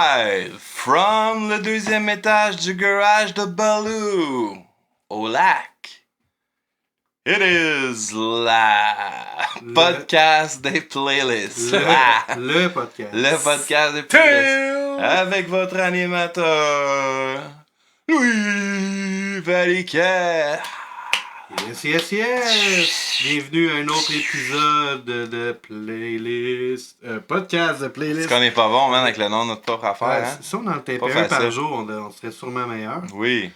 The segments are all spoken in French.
Live from le deuxième étage du garage de Baloo au lac. It is podcast des playlists. Le podcast. Le podcast des playlists. Avec votre animateur, Louis Valiquet. Yes. Bienvenue à un autre épisode de playlist. Podcast de playlist. Est-ce qu'on est pas bon, man, avec le nom de notre propre affaire, hein? Si on en tapait Pas un facile. par jour, on serait sûrement meilleur. Oui.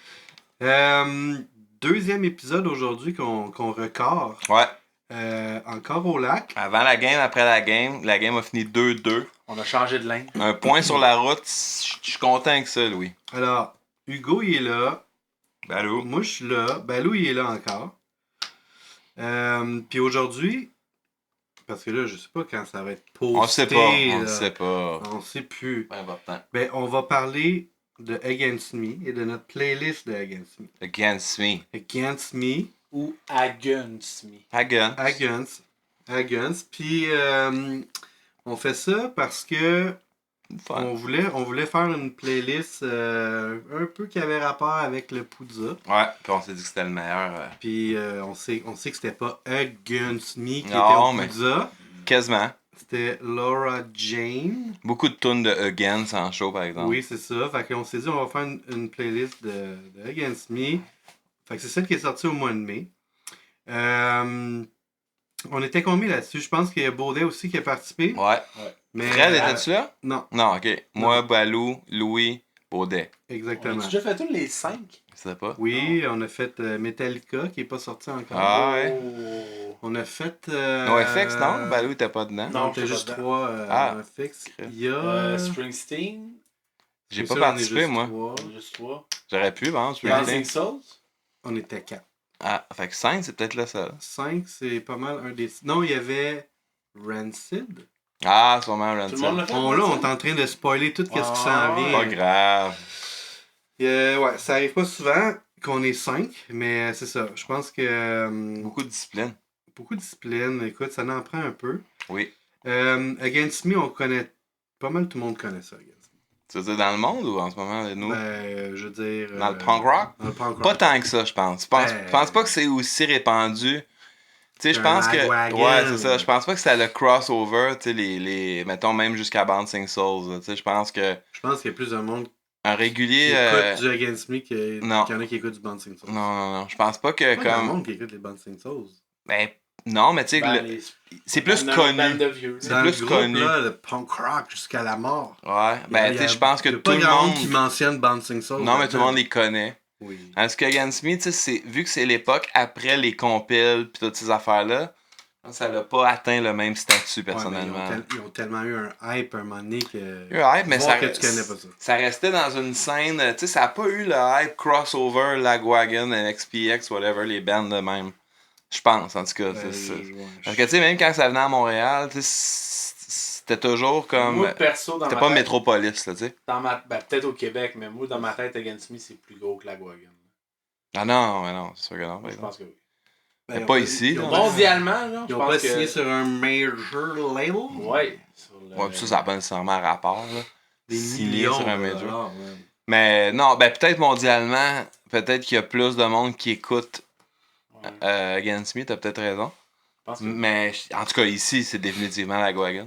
Deuxième épisode aujourd'hui qu'on record. Ouais. Encore au lac. Avant la game, après la game a fini 2-2. On a changé de ligne. Un point sur la route, je suis content avec ça, Louis. Alors, Hugo, il est là. Balou. Moi, je suis là. Balou, il est là encore. Puis aujourd'hui, parce que là, je sais pas quand ça va être posté. On sait pas. On sait plus. Pas important. Ben, on va parler de Against Me et de notre playlist de Against Me. Against me. Against Me. Ou Against Me. Against. Puis, on fait ça parce que Fun. on voulait faire une playlist un peu qui avait rapport avec le Poudza. Ouais, puis on s'est dit que c'était le meilleur. Puis, on sait que c'était pas Against Me qui Non, était au mais- Poudza. Quasiment. C'était Laura Jane. Beaucoup de tunes de Against en show, par exemple. Oui, c'est ça. Fait qu'on s'est dit, on va faire une playlist de Against Me. Fait que c'est celle qui est sortie au mois de mai. On était combien là-dessus? Je pense qu'il y a Baudet aussi qui a participé. Ouais. Mais, Fred, étais-tu là? Non, Non, ok. Moi, Balou, Louis, Baudet. On exactement. a déjà fait tous les 5? Je sais pas. Oui, on a fait Metallica qui n'est pas sorti encore. Ah, ouais. Oh. On a fait. NoFX, non? Balou, t'es pas dedans? Non, Non, t'as j'étais juste pas dedans. 3 Ah. NoFX. Ok. Il y a. Springsteen. J'ai c'est pas ça, on est participé, juste moi. 3. Juste 3. J'aurais pu, bon, je peux Dancing le dire. Souls. On était 4. Ah, fait que 5, c'est peut-être le seul. 5, c'est pas mal un des. Non, il y avait Rancid. Ah, sûrement Tout Rancid. le monde l'a fait? On est en train de spoiler tout ce qui s'en vient. Pas grave. Ouais, ça arrive pas souvent qu'on est 5, mais c'est ça. Je pense que Beaucoup de discipline. beaucoup de discipline, écoute, ça en prend un peu. Oui. Against Me, on connaît. Pas mal tout le monde connaît ça, Against Me. Tu veux dire dans le monde ou en ce moment, nous? Ben, je veux dire. Dans le punk rock? Dans le punk rock. Pas tant que ça, je pense. Je pense pas que c'est aussi répandu. Tu sais, je Un pense que. Lagwagon. Ouais, c'est ça. Je pense pas que c'est le crossover, tu sais, mettons même jusqu'à Bouncing Souls. là. Tu sais, je pense que Je pense qu'il y a plus de monde un qui régulier. écoute du Against Me qu'il y non. en a qui écoutent du Bouncing Souls. Non. Je pense pas que Il y a pas de comme. monde qui écoute les Bouncing Souls. Ben, non, mais tu sais, Ben, c'est plus Dans connu. une bande de vieux. C'est Dans plus le groupe, connu. là, le punk rock jusqu'à la mort. Ouais, ben, tu sais, je pense que il y a tout pas le grand monde. qui mentionne Bouncing Souls. Non, mais tout le monde les connaît. Oui. Parce que Against Me, tu sais, vu que c'est l'époque après les compiles pis toutes ces affaires-là, ça l'a pas atteint le même statut Ouais, mais personnellement. ils ont tellement eu un hype un moment donné que. Il y a eu hype, mais voir ça, que tu connais pas ça. ça restait dans une scène, tu sais, ça a pas eu le hype crossover, Lagwagon, NXPX, whatever, les bands de même. Je pense, en tout cas. c'est ça. Parce que tu sais, même quand ça venait à Montréal, tu sais, c'était toujours comme. Moi, perso, dans C'était ma pas tête, Métropolis, là, tu sais. ben, peut-être au Québec, mais moi, dans ma tête, Against Me, c'est plus gros que la Wagon. Ah non, mais non, c'est sûr que non. par Je exemple. pense que oui. Mais pas ici, là. Mondialement, là, Ils je ont pas pense signé que... sur un major label. Ouais. Sur le... Ouais, pis ça n'a pas nécessairement rapport, là. Des Signé millions sur un de major. dollars, ouais. Mais non, ben peut-être mondialement, peut-être qu'il y a plus de monde qui écoute Ouais. Against Me, t'as peut-être raison. Je pense que... Mais en tout cas, ici, c'est définitivement la Wagon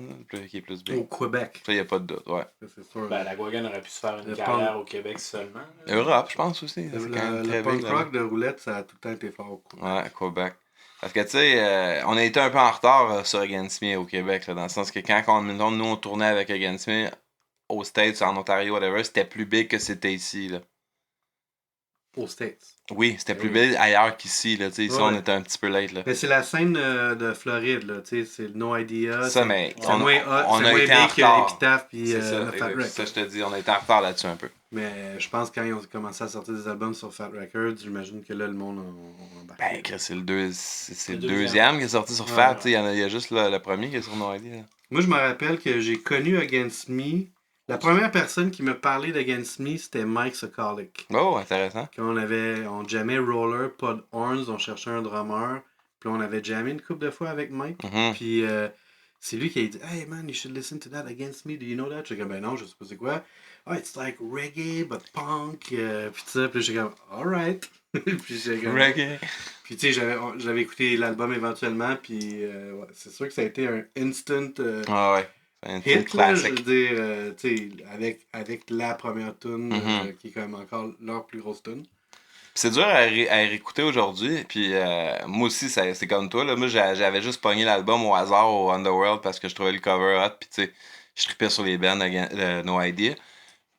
qui est plus Au big. Québec. Ça, y a pas de doute, ouais. Ça, c'est sûr. Ben, la Wagon aurait pu se faire une Le carrière au Québec seulement. là. Europe, je pense aussi. C'est le quand même très punk big. rock de roulette, ça a tout le temps été fort. Quoi. Ouais, Québec. Parce que, tu sais, on a été un peu en retard sur Against Me au Québec, là, dans le sens que quand nous, on tournait avec Against Me aux States, en Ontario, whatever, c'était plus big que c'était ici, là. Aux States. Oui, c'était plus Oui. big ailleurs qu'ici, là, tu sais, ici, Ouais. on était un petit peu late, là. Mais c'est la scène de Floride, là. Tu sais, c'est No Idea. Ça, mais C'est on, moins hot, on c'est a moins été en big que retard. Epitaph puis C'est ça, Fat Wreck. ça, je te dis, on a été en retard là-dessus un peu. Mais je pense que quand ils ont commencé à sortir des albums sur Fat Records, j'imagine que là, le monde a embarqué. Ben, Chris, c'est le Le deuxième qui est sorti sur Ouais, Fat, ouais. tu sais, il y a juste le premier qui est sur No Idea. Moi, je me rappelle que j'ai connu Against Me. La première personne qui me parlait d'Against Me, c'était Mike Sokolic. Oh, intéressant. Quand on jammait Roller, pas de horns, on cherchait un drummer. Puis on avait jammé une couple de fois avec Mike. Mhm. Puis c'est lui qui a dit Hey man, you should listen to that Against Me, do you know that? J'étais comme ben non, je sais pas c'est quoi. Ah, it's like reggae, but punk. Puis ça, puis j'étais comme alright. Puis j'étais comme. Reggae. Puis tu sais, j'avais écouté l'album éventuellement, puis ouais, c'est sûr que ça a été un instant Ah ouais. C'est un hit, petit là, je veux classique. dire, tu sais, avec la première tune, Mhm. qui est quand même encore leur plus grosse tune. Puis c'est dur à réécouter aujourd'hui. Puis moi aussi, c'est comme toi. Là. Moi, j'avais juste pogné l'album au hasard au Underworld parce que je trouvais le cover hot. Puis tu sais, je tripais sur les bands de No Idea.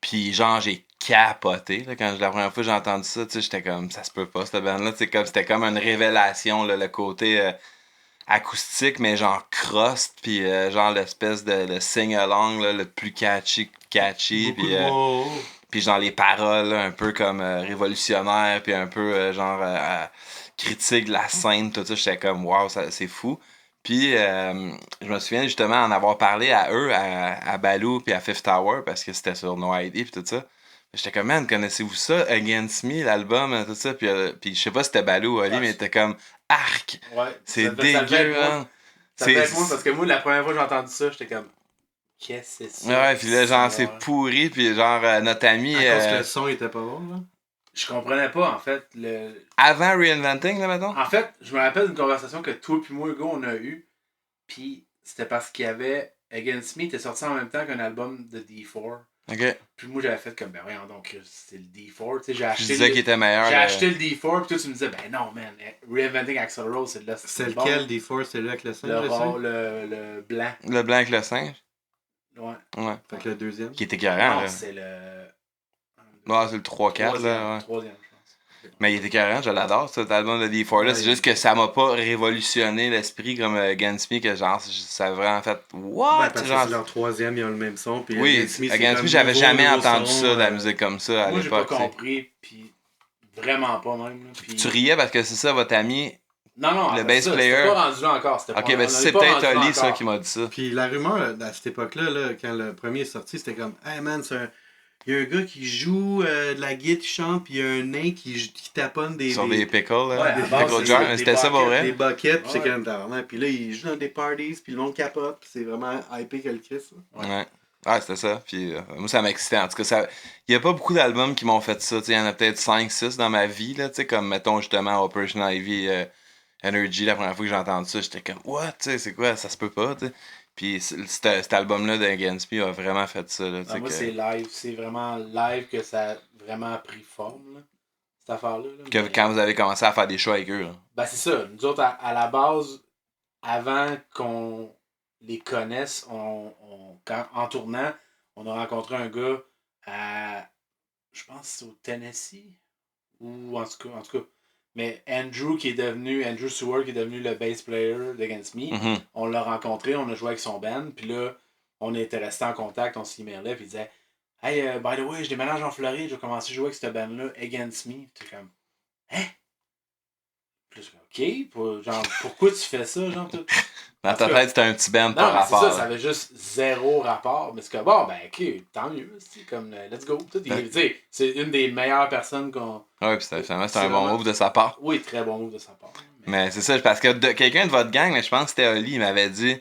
Puis genre, j'ai capoté. Là, quand la première fois que j'ai entendu ça, tu sais, j'étais comme, ça se peut pas, cette band-là. C'était comme une révélation, là, le côté acoustique, mais genre crust. Puis genre l'espèce de le sing-along là, le plus catchy. Beaucoup de mots. Puis genre les paroles là, un peu comme révolutionnaires, puis un peu critique de la scène, tout ça, j'étais comme wow, c'est fou. Puis je me souviens justement en avoir parlé à eux, à Baloo puis à Fifth Tower, parce que c'était sur No ID puis tout ça. J'étais comme man, connaissez-vous ça, Against Me, l'album, tout ça, puis je sais pas si c'était Baloo ou Ali, mais t'es comme arc, Ouais. c'est Ça devait être dégueu, moi. hein. Ça devait être moi parce que moi, la première fois que j'ai entendu ça, j'étais comme qu'est-ce que c'est ça? Ouais, puis là, genre, c'est pourri, puis genre, notre ami. À cause que le son était pas bon, là. Je comprenais pas, en fait. Avant Reinventing, là, mettons? En fait, je me rappelle d'une conversation que toi puis moi, Hugo, on a eue. Puis c'était parce qu'il y avait Against Me était sorti en même temps qu'un album de D4. Ok. Puis moi, j'avais fait comme, ben voyons donc, c'est le D4. Tu sais, j'ai Je acheté disais qu'il était meilleur. j'ai acheté le D4, puis toi, tu me disais, ben non, man, Reinventing Axl Rose, c'est de là. C'est bon. lequel des Force, c'est là avec le singe, Le, je sais? le blanc. Le blanc avec le singe. Ouais. Ouais. Fait que le deuxième. Qui était écœurant, Non, là. c'est le. Ouais, c'est le 3-4, là. Ouais. Troisième, je pense. Mais il était écœurant, je l'adore, cet album de D4 là. Ouais, C'est juste que ça m'a pas révolutionné l'esprit comme Against Me, que genre, ça a vraiment fait. What? Ben, parce que genre... c'est leur troisième, ils ont le même son. Puis Oui, Against Me, j'avais jamais entendu ça, de la musique comme ça à Moi, j'ai pas l'époque. compris, puis vraiment pas même. Là, puis... Tu riais parce que c'est ça, votre ami. Non, le bass player. C'était pas rendu là encore. Ok, ben c'est peut-être Ali, ça, qui m'a dit ça. Puis la rumeur, à cette époque-là, là, quand le premier est sorti, c'était comme Hey man, il y a un gars qui joue de la guitare, qui chante, puis il y a un nain qui taponne des. Sur des pickles, là. Ouais, des base, pickle jars. C'était ça pour vrai? Des buckets, puis c'est Ouais. quand même tabarnak. Puis là, il joue dans des parties, puis le monde capote, puis c'est vraiment hypé que le Chris. Ouais. Ouais, c'était ça. Puis moi, ça m'excitait. En tout cas, il y a pas beaucoup d'albums qui m'ont fait ça. Il y en a peut-être 5-6 dans ma vie, là, comme mettons justement Operation Ivy Energy, la première fois que j'ai entendu ça, j'étais comme what, c'est quoi, ça se peut pas, t'sais. Puis cet album-là d'Against Me a vraiment fait ça. Là, moi, que... c'est live. C'est vraiment live que ça a vraiment pris forme, là, cette affaire-là. Là, que, quand vous avez commencé à faire des shows avec eux. Là. Ben, c'est ça. Nous autres, à la base, avant qu'on les connaisse, en tournant, on a rencontré un gars à, je pense, c'est au Tennessee. Ou en tout cas. Mais Andrew Stewart, qui est devenu le bass player d'Against Me, Mm-hmm. on l'a rencontré, on a joué avec son band, puis là, on était restés en contact, on s'emailait, puis il disait Hey, by the way, je déménage en Floride, je vais commencer à jouer avec cette band-là, Against Me. T'es comme Hein? Plus ok, genre, pourquoi tu fais ça, genre, tout? Dans ta tête, c'était un petit band par Non, rapport. c'est ça avait juste zéro rapport. Mais c'est que bon, ben, ok, tant mieux, c'est comme, let's go. Tout, c'est une des meilleures personnes qu'on. Ouais, puis finalement, c'était c'est un bon vraiment- move de sa part. Oui, très bon move de sa part. Mais c'est ça, parce que quelqu'un de votre gang, mais je pense que c'était Oli, il m'avait dit,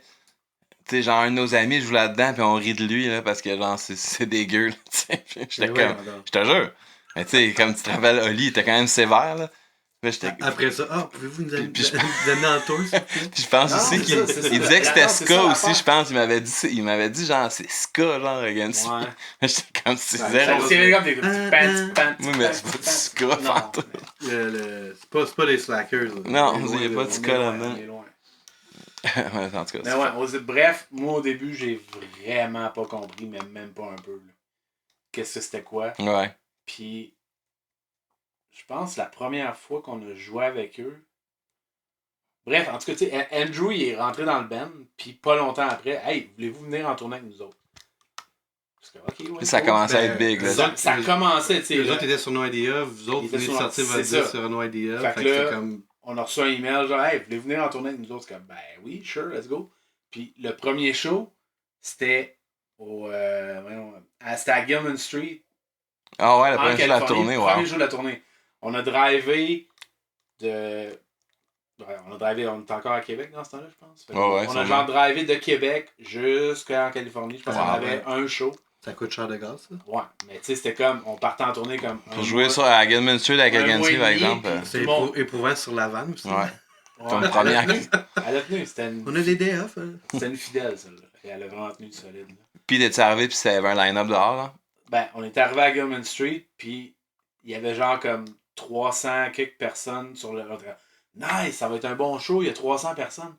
tu sais, genre, un de nos amis joue là-dedans, puis on rit de lui, là, parce que, genre, c'est dégueu, là, tu sais. J'étais comme, je te jure. Mais tu sais, comme tu te rappelles, Oli, il était quand même sévère, là. Après ça, pouvez-vous nous amener en tour, s'il vous plaît? Puis je pense Non, aussi c'est qu'il ça, c'est ça. il disait que c'était Non, c'est ska ça, aussi, l'affaire. je pense. Il m'avait dit genre, c'est ska, genre, Against Me. Ouais. J'étais comme si Ouais, zéro. c'est comme des petits pants. Oui, mais c'est pas du ska, Non, fantôme. C'est pas les slackers. Là. Non, On est il y a loin, pas de là. ska là-dedans. On est loin. Ouais, en tout cas, Mais ouais, bref, moi au début, j'ai vraiment pas compris, mais même pas un peu. Là. Qu'est-ce que c'était quoi? Ouais. Puis, je pense la première fois qu'on a joué avec eux. Bref, en tout cas, tu sais, Andrew, il est rentré dans le band, puis pas longtemps après, hey, voulez-vous venir en tournée avec nous autres? Parce que, ok, ouais. Puis ça commençait à être big, là. Ça commençait, tu sais. Les là. autres étaient sur No Idea, vous autres Ils étaient venez de sur- sortir votre c'est disque ça. sur No Idea. Fait Fait que que là, c'est comme. On a reçu un email genre, hey, voulez venir en tournée avec nous autres? C'est comme, ben oui, sure, let's go. Puis le premier show, c'était c'était à Gilman Street. Ah ouais, la en première chose de la Californie. tournée, Premier wow. jour de la tournée. On a drivé de Ouais, on était encore à Québec dans ce temps-là, je pense. Ouais, on a genre drivé de Québec jusqu'en Californie. Je pense qu'on Wow, avait un show. Ça coûte cher de gaz, ça? Ouais, mais tu sais, c'était comme, on partait en tournée comme Pour jouer ça à Gilman Street avec un mois Against et par demi, exemple. puis- C'est Tout le monde. éprouvant sur la vanne aussi. Ouais. Ouais, Comme première. Elle a tenu, c'était une, On a des day off. Hein? c'était une fidèle, celle-là. Et elle a vraiment tenu de solide. Là. Puis t'es arrivé, puis c'était un line-up dehors, là. Ben, on était arrivé à Gilman Street, puis il y avait genre comme 300 quelques personnes sur le. Nice, ça va être un bon show, il y a 300 personnes.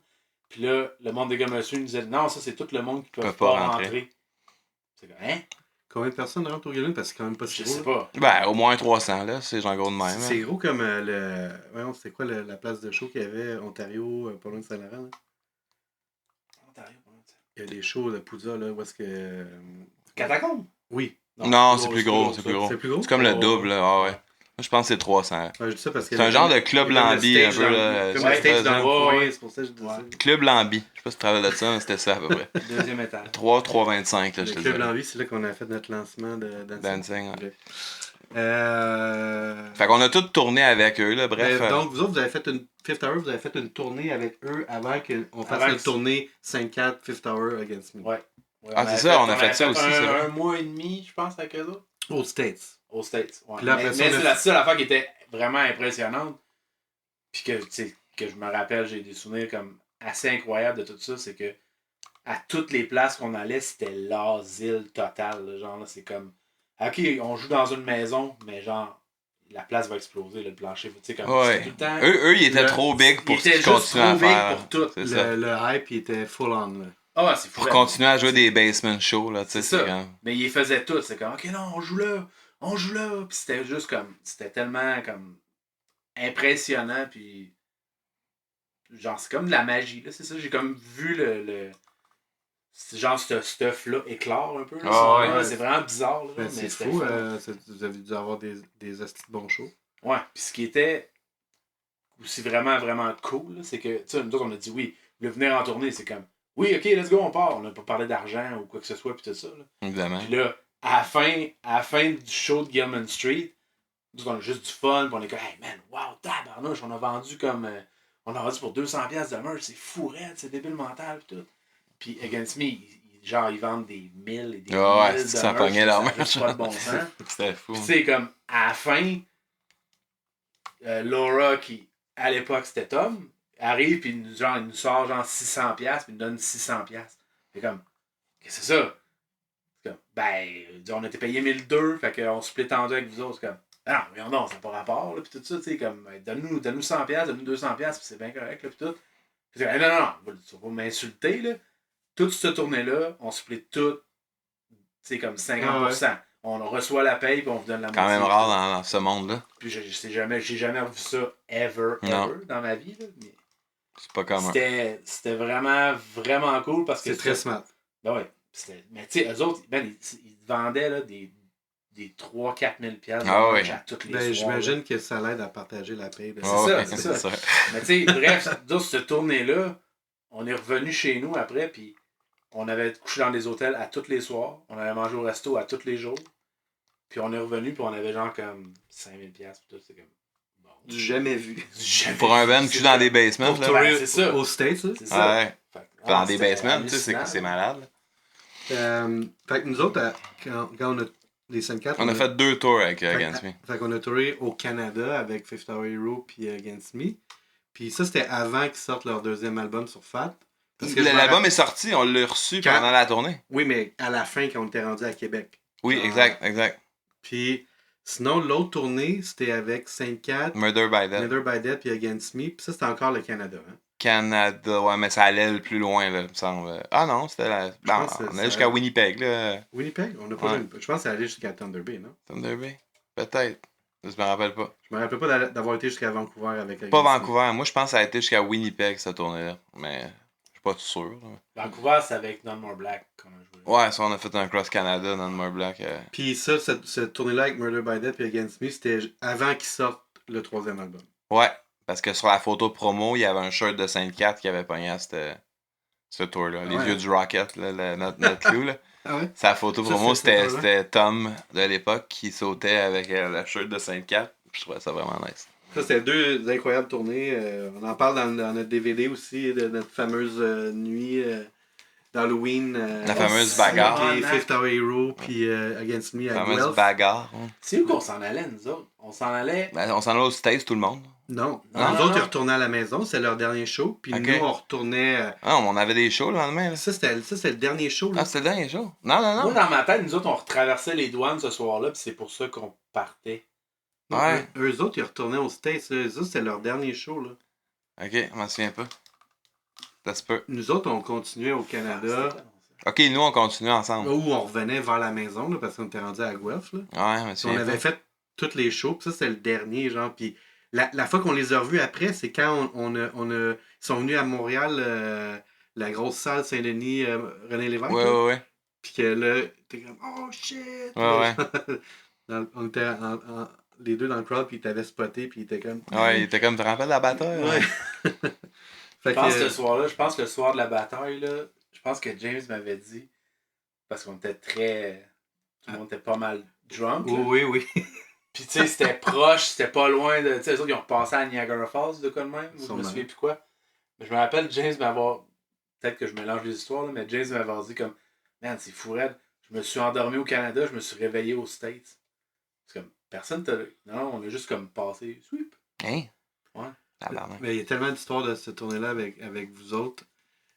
Puis là, le monde de Gilman Street nous disait non, ça c'est tout le monde qui peut pas rentrer. C'est comme, hein? Combien de personnes rentrent au Gilman? Parce que c'est quand même pas si Je gros. sais pas. Ben, au moins 300, là. C'est genre gros de même. C'est gros comme le. Voyons, c'était quoi la place de show qu'il y avait Ontario, pas loin de Saint-Laurent? Là? Ontario, pas loin de ça. Il y a des shows de Poudza, là, où est-ce que. Catacombe? Oui. Non, c'est plus gros, c'est plus gros. C'est plus gros? C'est comme le Oh. double, là. Ah ouais. Moi, je pense que c'est 300. Ouais, je dis ça parce que C'est un genre de club Lambi, un peu, là. Comme c'est un stage ça, dans le ouais. coin, c'est pour ça que je dis ça. Club Lambi. Je sais pas si tu te rappelles de ça, mais c'était ça à peu près. Deuxième étage. 3,25, là, je Le te club dis. L'Envie, c'est là qu'on a fait notre lancement de Dancing. Dancing, ouais. Euh... Fait qu'on a tout tourné avec eux, là. Bref. donc, vous autres, vous avez fait une Fifth Hour, vous avez fait une tournée avec eux avant qu'on fasse Avant notre tournée 5-4 Fifth Hour Against Me. Ouais. Ouais, Ah, c'est ça, on a fait ça aussi, c'est vrai. Un mois et demi, je pense, avec eux autres. Aux States. Aux States. Ouais. Puis là, mais après ça, on a c'est fait- la seule affaire qui était vraiment impressionnante. Puis que, tu sais, que je me rappelle, j'ai des souvenirs comme assez incroyables de tout ça. C'est que à toutes les places qu'on allait, c'était l'asile total. Là, genre, là, c'est comme. Ok, on joue dans une maison, mais genre, la place va exploser, là, le plancher. Tu sais, comme. Ouais. C'était tout le temps. Eux, ils étaient Le- trop big pour il ce qu'ils était juste continuent à trop big faire. pour tout. C'est ça. Le hype, il était full on. Là. Ah, ouais, c'est fou. Pour continuer à jouer des basement shows, là, tu sais, C'est ça. c'est comme... Mais ils faisaient tout. C'est comme, ok, non, on joue là. Puis c'était juste comme. C'était tellement comme. Impressionnant. Puis. Genre, c'est comme de la magie. Là, c'est ça. J'ai comme vu le c'est genre, ce stuff-là éclore un peu. Là, Ah, c'est, ouais. c'est vraiment bizarre. Là, Ben, mais c'est c'était fou, fun. vous avez dû avoir des hosties de bons shows. Ouais. Puis ce qui était aussi vraiment, vraiment cool, là, c'est que, tu sais, nous autres, on a dit oui. Vous voulez venir en tournée, c'est comme, oui, ok, let's go, on part. On n'a pas parlé d'argent ou quoi que ce soit, puis tout ça. Là. Évidemment. Puis là, à la fin du show de Gilman Street, nous, on a juste du fun, puis on est comme, hey man, wow, tabarnouche, on a vendu comme. On a vendu pour 200$ de merch, c'est fou raide, c'est débile mental, puis tout. Puis Against Me, genre, ils vendent des 1000 et des 1000 Ah ouais, de ça merch, pognait leur ça a juste merch. pas de bon sens. C'était fou. Puis tu sais, comme, à la fin, Laura, qui, à l'époque, c'était Tom, arrive, puis il nous sort genre 600$, puis il nous donne 600$. C'est comme, qu'est-ce que c'est ça? C'est comme, ben, on était payé 1002$, fait qu'on split en deux avec vous autres. C'est comme, ah non, mais non, ça n'a pas rapport, là, puis tout ça, tu sais, comme, donne-nous 100$, donne-nous 200$, puis c'est bien correct, là, puis tout. Puis non, tu vas pas m'insulter, là. Toute cette tournée-là, on split tout, tu sais, comme 50%. On reçoit la paye, puis on vous donne la moitié. Quand même rare dans ce monde-là. Puis j'ai jamais revu ça ever dans ma vie. Là. Mais C'est pas commun. c'était vraiment, vraiment cool parce que C'est très smart. Ben ouais. Mais tu sais, eux autres, ben, ils vendaient là, des 3-4 000 piastres de Ah merch ouais. à toutes les Ben, soirs. j'imagine que ça l'aide à partager la paye. là. C'est Ah ça, ouais, c'est ça. Mais tu sais, bref, dans cette tournée-là, on est revenu chez nous après, puis on avait couché dans des hôtels à tous les soirs. On avait mangé au resto à tous les jours. Puis on est revenu, puis on avait genre comme 5000$, puis tout. C'est comme. Bon. Du jamais vu. Du jamais Pour un vu, band c'est qui joue ça. dans des basements, Pour là. tourner c'est ça. aux States, là. C'est ça. Ouais. Fait que, Dans des c'était basements, tu sais, hallucinant. c'est malade. là. Fait que nous autres, quand on a les 5-4, On a fait 2 tours avec fait- Against Me. Fait qu'on a tourné au Canada avec Fifth Hour Hero puis Against Me. Puis ça, c'était avant qu'ils sortent leur deuxième album sur Fat. Parce que je me L'album rappelle- est sorti, on l'a reçu Quand- pendant la tournée. Oui, mais à la fin, quand on était rendu à Québec. Oui, Ah. exact. Puis sinon, l'autre tournée, c'était avec 5-4, Murder by Death. Mother by Death puis Against Me. Puis ça, c'était encore le Canada. Hein? Canada, ouais, mais ça allait le plus loin, là, il me semble. Ah non, c'était la... pense Non, que on ça- allait jusqu'à Winnipeg, là. Winnipeg? On a pas Ouais. Je pense que ça allait jusqu'à Thunder Bay, non? Thunder Bay? Peut-être. Je me rappelle pas. Je me rappelle pas d'avoir été jusqu'à Vancouver avec Against Pas Me. Vancouver. Moi, je pense que ça a été jusqu'à Winnipeg, cette tournée-là. Mais je suis pas tout sûr. là. Vancouver, c'est avec None More Black qu'on a joué. Ouais, ça, on a fait un Cross Canada dans le More Black. Puis ça, cette tournée-là avec Murder by Death et Against Me, c'était avant qu'ils sortent le troisième album. Ouais, parce que sur la photo promo, il y avait un shirt de Sainte-Cat qui avait pogné à ce tour-là. Les Ouais. vieux du Rocket, là, notre clou. Là. Ah ouais? Sa photo Ça, promo, c'est ça, c'était Tom de l'époque qui sautait avec le shirt de Sainte-Cat. Je trouvais ça vraiment nice. Ça, c'était deux incroyables tournées. On en parle dans notre DVD aussi, de notre fameuse nuit d'Halloween. La fameuse bagarre. Puis Fifth Hour Hero, puis Against Me La à fameuse Guelph. bagarre. Hein. C'est où qu'on s'en allait, nous autres? On s'en allait... Ben, on s'en allait aux States, tout le monde. Non, Non, nous non, autres, non. ils retournaient à la maison, c'était leur dernier show. Puis Ok. nous, on retournait. Ah, on avait des shows le lendemain. Là. Ça, c'était le dernier show. Là. Ah, c'était le dernier show? Non, non, Moi, non. dans ma tête, nous autres, on retraversait les douanes ce soir-là, puis c'est pour ça qu'on partait. Non, Ouais. eux autres, ils retournaient aux States. Eux autres, c'était leur dernier show. Là. Ok, je m'en souviens pas. Ça se peut. Nous autres, on continuait au Ah, Canada. Ok, nous, on continue ensemble. Où on revenait vers la maison, là, parce qu'on était rendu à Guelph. Là. Ouais, je me Puis souviens on avait pas. fait tous les shows, puis ça, c'était le dernier, genre. Puis la fois qu'on les a revus après, c'est quand ils sont venus à Montréal, la grosse salle Saint-Denis, René Lévesque. Ouais, là. ouais, ouais. Puis que là, t'es comme, oh shit! Ouais, On était les deux dans le crowd, puis ils t'avaient spoté, puis ils étaient comme. Ouais, il était comme, tu te rappelles de la bataille? Ouais. Fait Je pense que, que ce soir-là, je pense que le soir de la bataille, là, je pense que James m'avait dit, parce qu'on était très... Tout le monde était pas mal drunk. là. oui, oui. Puis tu sais, c'était proche, c'était pas loin de... Tu sais, les autres, ils ont repassé à Niagara Falls, de quoi de même. Je me Sûrement. souviens plus quoi. Mais je me rappelle James m'avoir... Peut-être que je mélange les histoires, là, mais James m'avait dit comme... Man, c'est fou raide. Je me suis endormi au Canada, je me suis réveillé aux States. C'est comme... Personne t'a... Non, on a juste comme passé... Sweep. Hein? Ouais. Tabarnak. Mais il y a tellement d'histoires de cette tournée-là avec vous autres.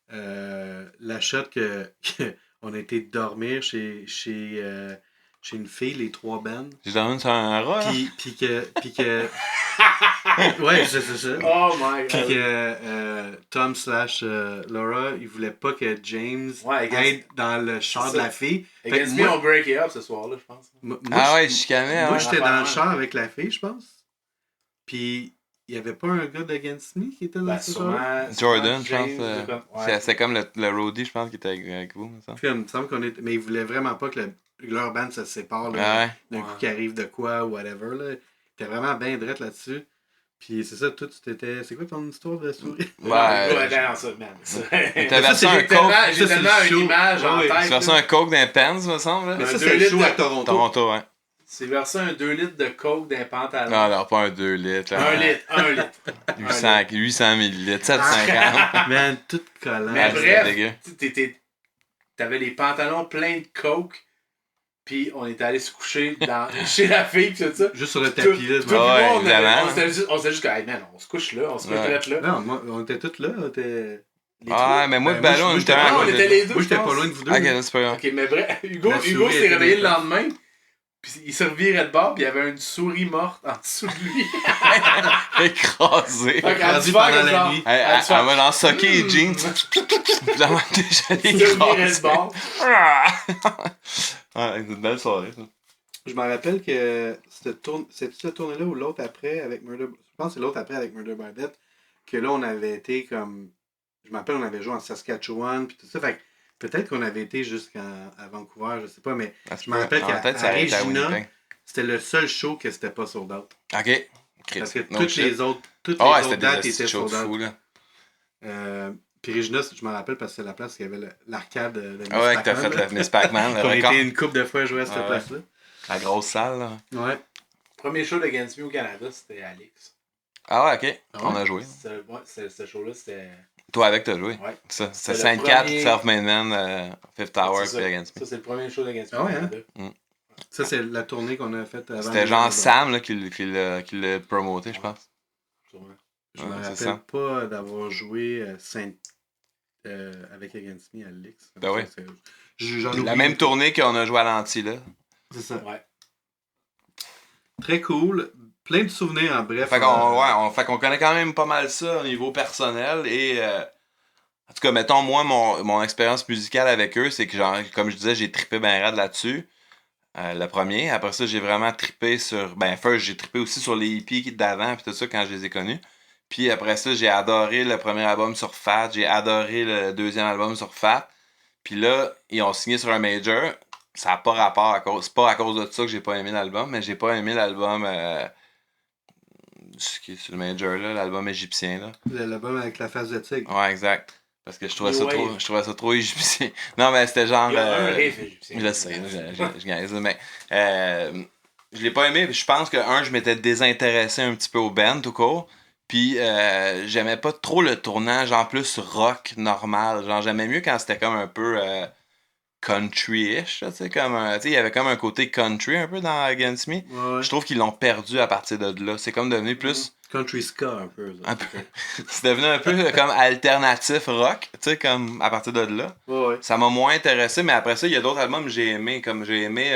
La shot on a été dormir chez une fille, les trois bands. J'ai donné sur un rat, là. Puis que ouais, c'est ça. Oh my Puis God. que Tom / Laura, ils voulaient pas que James Ouais, aille dans le char c'est de ça. la fille. Fait que Against Me, moi, on break it up ce soir-là, je pense. moi, Ah ouais, je- je chicanais. moi, Ouais. j'étais dans le apparemment. char avec la fille, je pense. Puis il y avait pas un gars d'Against Me qui était dans Ben, ce char-là? sûrement... Jordan, je James, pense. de comme- ouais. C'est comme le roadie, je pense, qui était avec vous. Ça. Puis, il me semble qu'on était. Mais ils voulaient vraiment pas que leur band se sépare là, Ah ouais. d'un coup Ouais. qu'il arrive de quoi ou whatever. Là. T'es vraiment bien drette là-dessus. Puis c'est ça, toi, tu t'étais. C'est quoi ton histoire de souris? Ouais. Ouais, non, ça, man. T'as versé un J'ai coke. tellement, ça, j'ai c'est tellement le une show. image en Ouais, tête. Tu versé là. un coke d'un Pens, me semble. Mais là? ça, Un c'est 2 le show litres à de- Toronto. Toronto, ouais. C'est versé un 2 litres de coke d'un pantalon. Non, non, pas un 2 litres. Là. 1 litre, 1 litre. 800 millilitres, 750. Man, tout collant. Mais Ah, c'était bref, dégueu. t'avais les pantalons pleins de coke, puis on était allé se coucher chez la fille, pis tout ça. Juste sur le Tout- tapis, là. tout je m'en- Ah ouais, le monde, évidemment. on s'était juste comme, hey man, on se couche là, on se Ouais. couche là. Non, on était tous là. On était... Les Ah, trois. mais moi, Ben, le ballon, moi, on j'étais était pas- Ah, on était les deux. Moi, j'étais je pas pense. loin de vous deux. Ok, là, c'est pas grave. Ok, mais bref, Hugo La s'est souris était réveillé le bien lendemain, puis il se revirait de bord, puis il y avait une souris morte en dessous de lui. Écrasé. Fait qu'elle a dû Écrasé faire pendant comme la genre, nuit. Elle, elle a dû faire- elle m'a dans socké les jeans. Puis là, moi, déjà, il se revirait écrasé. de bord. Ouais, c'est une belle soirée, ça. Je me rappelle que cette tournée-là ou l'autre après avec Murder... Je pense que c'est l'autre après avec Murder by Death, que là, on avait été comme... Je me rappelle, on avait joué en Saskatchewan, puis tout ça. Fait que peut-être qu'on avait été jusqu'à Vancouver, je sais pas, mais je me rappelle qu'à Peut-être ça à arrête à Regina, Winnipeg. c'était le seul show que c'était pas sold out. Ok. Parce que No toutes shit. les autres Ah ouais, autres c'était dates des étaient shows de sold fou, out. là. Puis Regina, je me rappelle parce que c'est la place où il y avait l'arcade de Miss Ah ouais, que t'as Pac-Man, fait là. la Miss Pac-Man, le On a record. été une couple de fois jouer à cette Ouais. place-là. La grosse salle, là. Ouais. Premier show de Against Me au Canada, c'était Alex. Ah ouais, ok. Ah On ouais? a joué. Ce show-là, c'était... Toi avec, t'as joué. Ouais. Ça, c'est C'est le 5-4, premier- Self-Made Man, Fifth Tower, C'est puis ça. Against Me. Ça, c'est le premier show d'Against Me Ah au ouais, hein? Canada. Ça, c'est la tournée qu'on a faite avant. C'était genre Sam là, qui l'a promoté, je pense. Sûrement. Je me Ouais, c'est rappelle ça. pas d'avoir joué avec Against Me à l'X. Ben oui. J'en La oublie. même tournée qu'on a joué à l'Anti, là. C'est ça. Ouais. Très cool. Plein de souvenirs en bref. Fait qu'on connaît quand même pas mal ça au niveau personnel et en tout cas, mettons, moi, mon expérience musicale avec eux, c'est que, genre, comme je disais, j'ai trippé ben raide là-dessus. Le premier. Après ça, j'ai vraiment trippé sur... Ben, first, j'ai trippé aussi sur les hippies d'avant puis tout ça quand je les ai connus. Puis après ça, j'ai adoré le premier album sur Fat. J'ai adoré le deuxième album sur Fat. Puis là, ils ont signé sur un major. Ça n'a pas rapport à cause... C'est pas à cause de ça que j'ai pas aimé l'album, mais j'ai pas aimé l'album... ce qui est sur le major, là, l'album égyptien, là. L'album avec la face de tigre. Ouais, exact. Parce que je trouvais, New Wave. je trouvais ça trop égyptien. Non, mais c'était genre... Il y a un riff égyptien. je le sais, je niaise, mais... Je l'ai pas aimé. Je pense que, je m'étais désintéressé un petit peu au band, tout court. Puis, j'aimais pas trop le tournage en plus rock normal. Genre, j'aimais mieux quand c'était comme un peu country-ish. Tu sais, il y avait comme un côté country un peu dans Against Me. Ouais. Je trouve qu'ils l'ont perdu à partir de là. C'est comme devenu plus. Country ska un peu. Ça, Un peu. C'est devenu un peu comme alternatif rock, tu sais, comme à partir de là. Ouais. Ça m'a moins intéressé, mais après ça, il y a d'autres albums que j'ai aimés, comme j'ai aimé.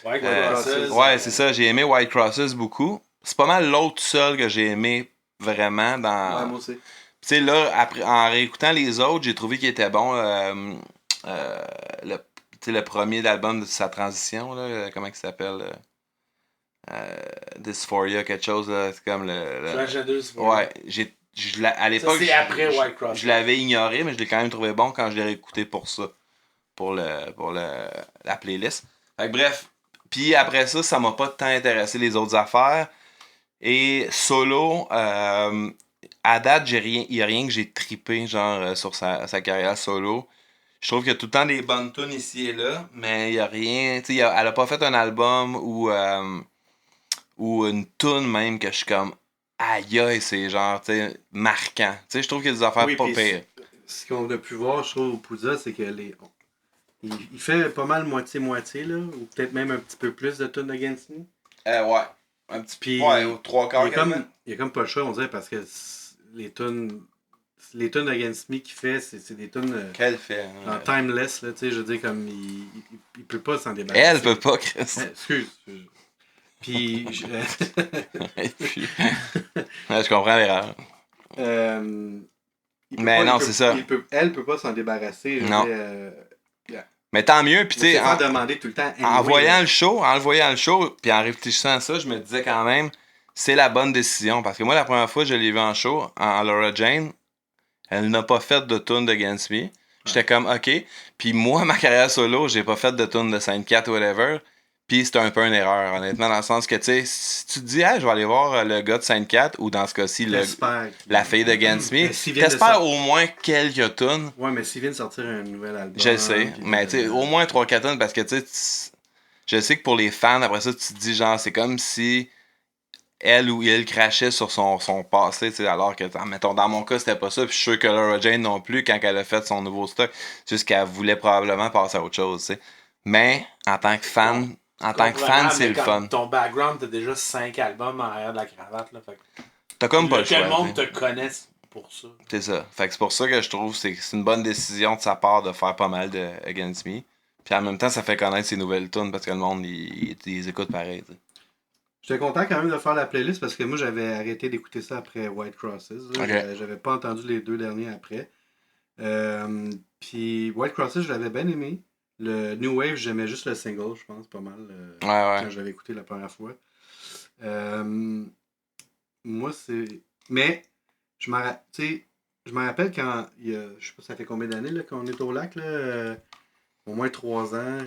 White Crosses. Ouais, c'est ça, j'ai aimé White Crosses beaucoup. C'est pas mal l'autre seul que j'ai aimé vraiment dans. Ouais, moi aussi. Tu sais, là, après, en réécoutant les autres, j'ai trouvé qu'il était bon. Le premier album de sa transition, là, comment il s'appelle Dysphoria, quelque chose, là, c'est comme Transgender Dysphoria. Ouais, à l'époque, c'est après White Crosses. je l'avais ignoré, mais je l'ai quand même trouvé bon quand je l'ai réécouté pour ça. Pour la playlist. Fait que bref. Puis après ça m'a pas tant intéressé les autres affaires. Et solo, à date, il y a rien que j'ai trippé genre sur sa carrière solo. Je trouve qu'il y a tout le temps des bonnes tunes ici et là, mais il y a rien. Elle a pas fait un album ou une tune même que je suis comme aïe aïe, c'est genre marquant. Je trouve qu'il y a des affaires pas pires. Ce qu'on a pu voir, je trouve, au Poudza, c'est que il fait pas mal moitié-moitié, là, ou peut-être même un petit peu plus de tunes Against Me. Ouais. Un petit peu. Ouais, aux trois quarts. Il y a comme pas le choix, on dirait, parce que les tunes Against Me qu'il fait, c'est des tunes Qu'elle fait. en timeless, là, tu sais, je veux dire, comme il peut pas s'en débarrasser. Elle peut pas, Chris. Excuse. Puis. Je comprends l'erreur. Mais non, c'est ça. Elle peut pas s'en débarrasser. Non. Mais tant mieux, puis tu sais, demander tout le temps. En le voyant le show, puis en réfléchissant à ça, je me disais quand même, c'est la bonne décision. Parce que moi, la première fois que je l'ai vu en show, en Laura Jane, elle n'a pas fait de tune d'Against Me. J'étais comme, OK. Puis moi, ma carrière solo, j'ai pas fait de tune de Saint Cat ou whatever. Puis c'était un peu une erreur, honnêtement, dans le sens que, tu sais, si tu te dis, je vais aller voir le gars de Saint Cat, ou dans ce cas-ci, la fille d'Against Me, t'espères au moins quelques tunes. Ouais, mais s'il vient de sortir un nouvel album. Je le sais, mais tu sais, au moins 3-4 tunes, parce que, tu sais, je sais que pour les fans, après ça, tu te dis, genre, c'est comme si elle ou il crachait sur son passé, tu sais, alors que, mettons, dans mon cas, c'était pas ça, puis je suis sûr que Laura Jane non plus, quand elle a fait son nouveau stock, c'est juste qu'elle voulait probablement passer à autre chose, tu sais. Mais, en tant que fan, c'est le fun. Ton background, t'as déjà 5 albums en arrière de la cravate, là, fait que t'as comme pas le choix. Que le monde te connaisse pour ça. C'est ça. Fait que c'est pour ça que je trouve que c'est une bonne décision de sa part de faire pas mal de Against Me. Puis en même temps, ça fait connaître ses nouvelles tunes parce que le monde, il les écoute pareil, t'sais. J'étais content quand même de faire la playlist parce que moi j'avais arrêté d'écouter ça après White Crosses. Okay. J'avais pas entendu les 2 derniers après. Puis White Crosses, je l'avais bien aimé. Le New Wave, j'aimais juste le single, je pense, pas mal. Quand je l'avais écouté la première fois. Moi, c'est. Mais, je me rappelle quand. Je sais pas, ça fait combien d'années là, qu'on est au lac, là, au moins 3 ans.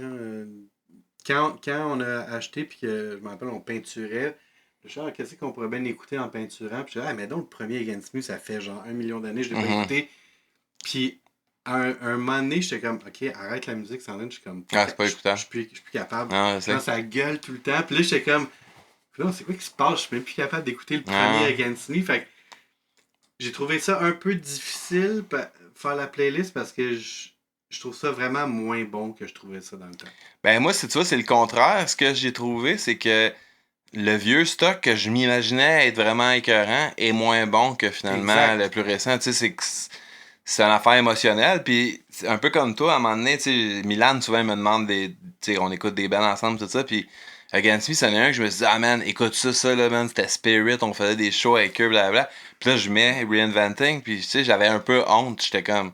Quand on a acheté, puis que je me rappelle, on peinturait. Je me suis dit, qu'est-ce qu'on pourrait bien écouter en peinturant? Puis je me suis dit, mais donc, le premier Against Me, ça fait genre 1 million d'années, je l'ai pas écouté. Puis, à un moment donné, j'étais comme, OK, arrête la musique, Sandrine. Je suis comme, c'est pas écoutant. Je suis plus capable. Quand ça gueule tout le temps. Puis là, j'étais comme, non, c'est quoi qui se passe? Je suis même plus capable d'écouter le premier Against Me. Fait que j'ai trouvé ça un peu difficile, faire la playlist, parce que je trouve ça vraiment moins bon que je trouvais ça dans le temps. Ben moi, tu vois, c'est le contraire. Ce que j'ai trouvé, c'est que le vieux stock que je m'imaginais être vraiment écœurant est moins bon que finalement le plus récent. Tu sais, c'est une affaire émotionnelle. Puis un peu comme toi, à un moment donné, tu sais, Milan, souvent, il me demande tu sais, on écoute des bands ensemble, tout ça. Puis Against Me, c'en est un que je me suis dit, man, écoute ça, là, man, c'était Spirit, on faisait des shows avec eux, blablabla. Puis là, je mets Reinventing, puis tu sais, j'avais un peu honte. J'étais comme,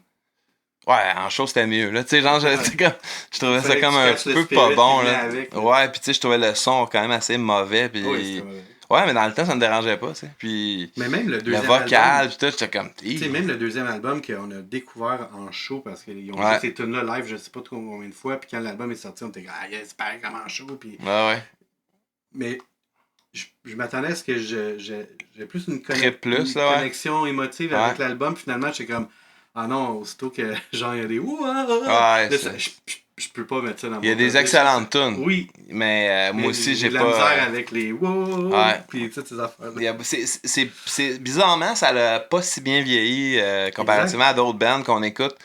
ouais, en show, c'était mieux, là. Tu sais, genre, je trouvais ça comme un peu pas bon, là. Ouais, puis tu sais, je trouvais le son quand même assez mauvais, puis... Ouais, mais dans le temps, ça me dérangeait pas, tu sais. Puis mais même le deuxième vocal, puis tout, j'étais comme... Tu sais, même le deuxième album qu'on a découvert en show, parce qu'ils ont fait ces tunes-là live, je sais pas trop combien de fois, puis quand l'album est sorti, on était comme, c'est pareil comme en show, puis... Ouais. Mais je m'attendais à ce que j'ai plus une connexion émotive avec l'album, puis finalement, j'étais comme, Ah non, aussitôt que genre il y a des ouah, Ouais, là, je peux pas mettre ça dans mon il y a des top. excellentes tunes. Oui. Mais moi aussi, j'ai de pas. la misère avec les wow, Ouais. puis toutes ces affaires. Bizarrement, ça l'a pas si bien vieilli comparativement à d'autres bands qu'on écoute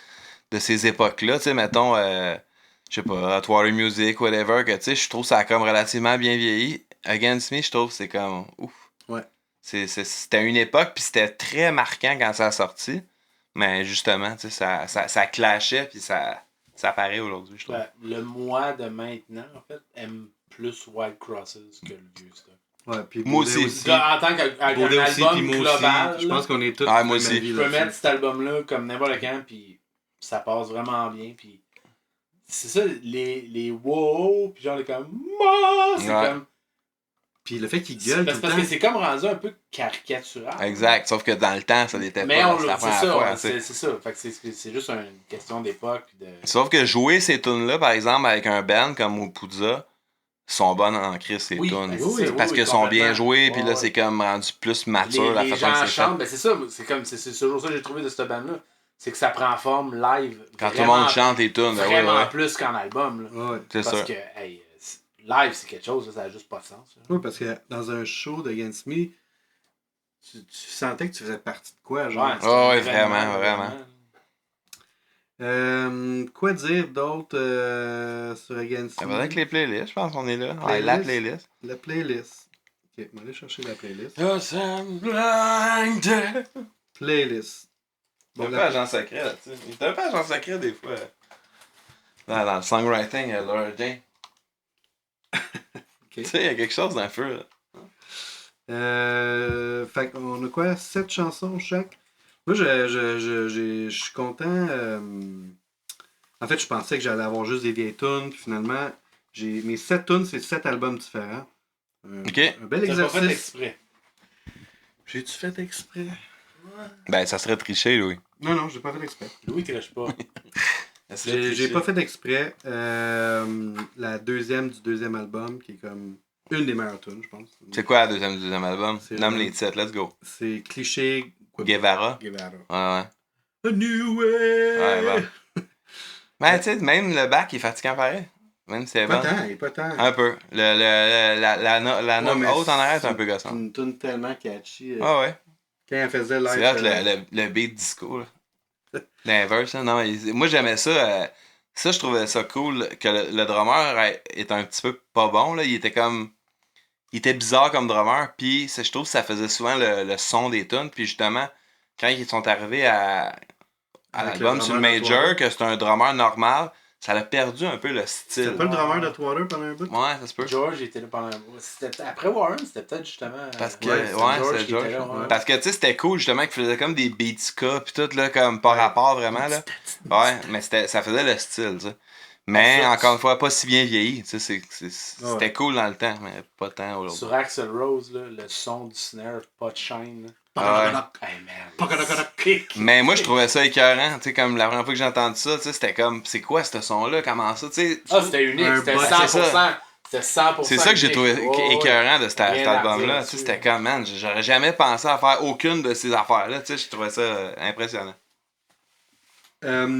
de ces époques-là. Tu sais, mettons, je sais pas, Hot Water Music, whatever, que tu sais, je trouve ça a comme relativement bien vieilli. Against Me, je trouve que c'est comme ouf. Ouais. C'était une époque, puis c'était très marquant quand ça a sorti. Mais justement, tu sais, ça clashait, puis ça apparaît aujourd'hui, je trouve. Ben, le moi de maintenant, en fait, aime plus White Crosses que le vieux stuff. Ouais, puis Moi Baudet aussi. En tant qu'un Baudet aussi, puis album moi global, aussi. Je pense qu'on est tous Ah, du moi même aussi. avis je peux là-dessus. mettre cet album-là comme n'importe quand, puis ça passe vraiment bien. Puis c'est ça, les wow, puis genre les comme moi, c'est Ouais. comme. Puis le fait qu'il gueule tout le Parce temps. que c'est comme rendu un peu caricatural. Exact. Sauf que dans le temps, ça l'était Mais pas. on C'était la c'est première ça, fois, tu sais. c'est ça. Fait que c'est juste une question d'époque. De... Sauf que jouer ces tunes-là, par exemple, avec un band comme Opuzza, sont bonnes en crise, ces Oui, tunes. ben, oui, c'est ça, Parce oui, qu'elles sont bien complètement. jouées, puis là, Ouais, c'est comme rendu plus mature la les façon gens que c'est fait. chantent, ben c'est ça, c'est toujours ça que j'ai trouvé de cette band-là. C'est que ça prend forme live. Quand tout le monde chante les tunes, ben oui, Vraiment ouais. plus qu'en album. Là. Ouais. C'est Parce sûr. que, hey, live, c'est quelque chose, là, ça n'a juste pas de sens. Là. Oui, parce que dans un show de Against Me, tu sentais que tu faisais partie de quoi, genre. c'était Oh, un ouais, événement, vraiment. Quoi dire d'autre sur Against Ça Me? va avec les playlists, je pense qu'on est là. Ouais, Playlist. la playlist. La playlist. Ok, on va aller chercher la playlist. Playlist. Il y a pas agent secret là-dessus. Il était un peu agent secret des fois. Dans le songwriting, Laura Jane. Tu sais, il y a quelque chose d'un feu. Fait qu'on a quoi? 7 chansons chaque? Moi, je suis content. En fait, je pensais que j'allais avoir juste des vieilles tunes. Puis finalement, mes 7 tunes, c'est 7 albums différents. Ok. Un bel T'as pas fait exercice. exprès. J'ai-tu fait exprès? Ben, ça serait triché, Louis. Non, j'ai pas fait exprès. Louis, il triche pas. J'ai pas fait exprès. La deuxième du deuxième album, qui est comme une des meilleures tunes, je pense. C'est quoi le deuxième album? C'est Nomme le- les titres, let's go. C'est Cliché Guevara. Guevara. Ouais, A New Way! ouais. Bon. Ben, tu sais, même le bac est fatigant pareil. Même si c'est Pas bon. tant, il est pas tant. Un peu. La note mais haute en arrière est c'est un peu C'est gossante. une tune tellement catchy. Ah ouais. Quand elle faisait live. C'est là le beat disco. Là. L'inverse, là. Non, moi j'aimais ça. Ça, je trouvais ça cool. Que le drummer est un petit peu pas bon. Là. Il était bizarre comme drummer. Puis je trouve que ça faisait souvent le son des tunes. Puis justement, quand ils sont arrivés à Avec l'album le sur le drummer Major, que c'est un drummer normal, ça a perdu un peu le style. C'était pas le drummer de Twater pendant un bout? Ouais, ça se peut. George, il était là pendant un bout. Après Warren, c'était peut-être justement. Parce que, Ouais, c'est qui George. était là, ouais. Parce que, tu sais, c'était cool, justement, qu'il faisait comme des beats ska, pis tout, là, comme par rapport, vraiment, là. Ouais, mais ça faisait le style, tu sais. Mais, Ça, encore une fois, pas si bien vieilli, tu sais, c'était Ouais. cool dans le temps, mais pas tant aujourd'hui. Sur Axl Rose, là, le son du snare, pas de shine. Ah ouais. Hey man. Mais moi, je trouvais ça écœurant, tu sais, comme la première fois que j'ai entendu ça, tu sais, c'était comme, c'est quoi ce son-là, comment ça, tu sais. Ah, c'était unique, Un c'était bot, 100%. C'était 100%. C'est ça que j'ai trouvé unique. Ouais, écœurant de cet Rien à album-là. dire Tu sais, là-dessus. c'était comme, man, j'aurais jamais pensé à faire aucune de ces affaires-là. Tu sais, je trouvais ça impressionnant.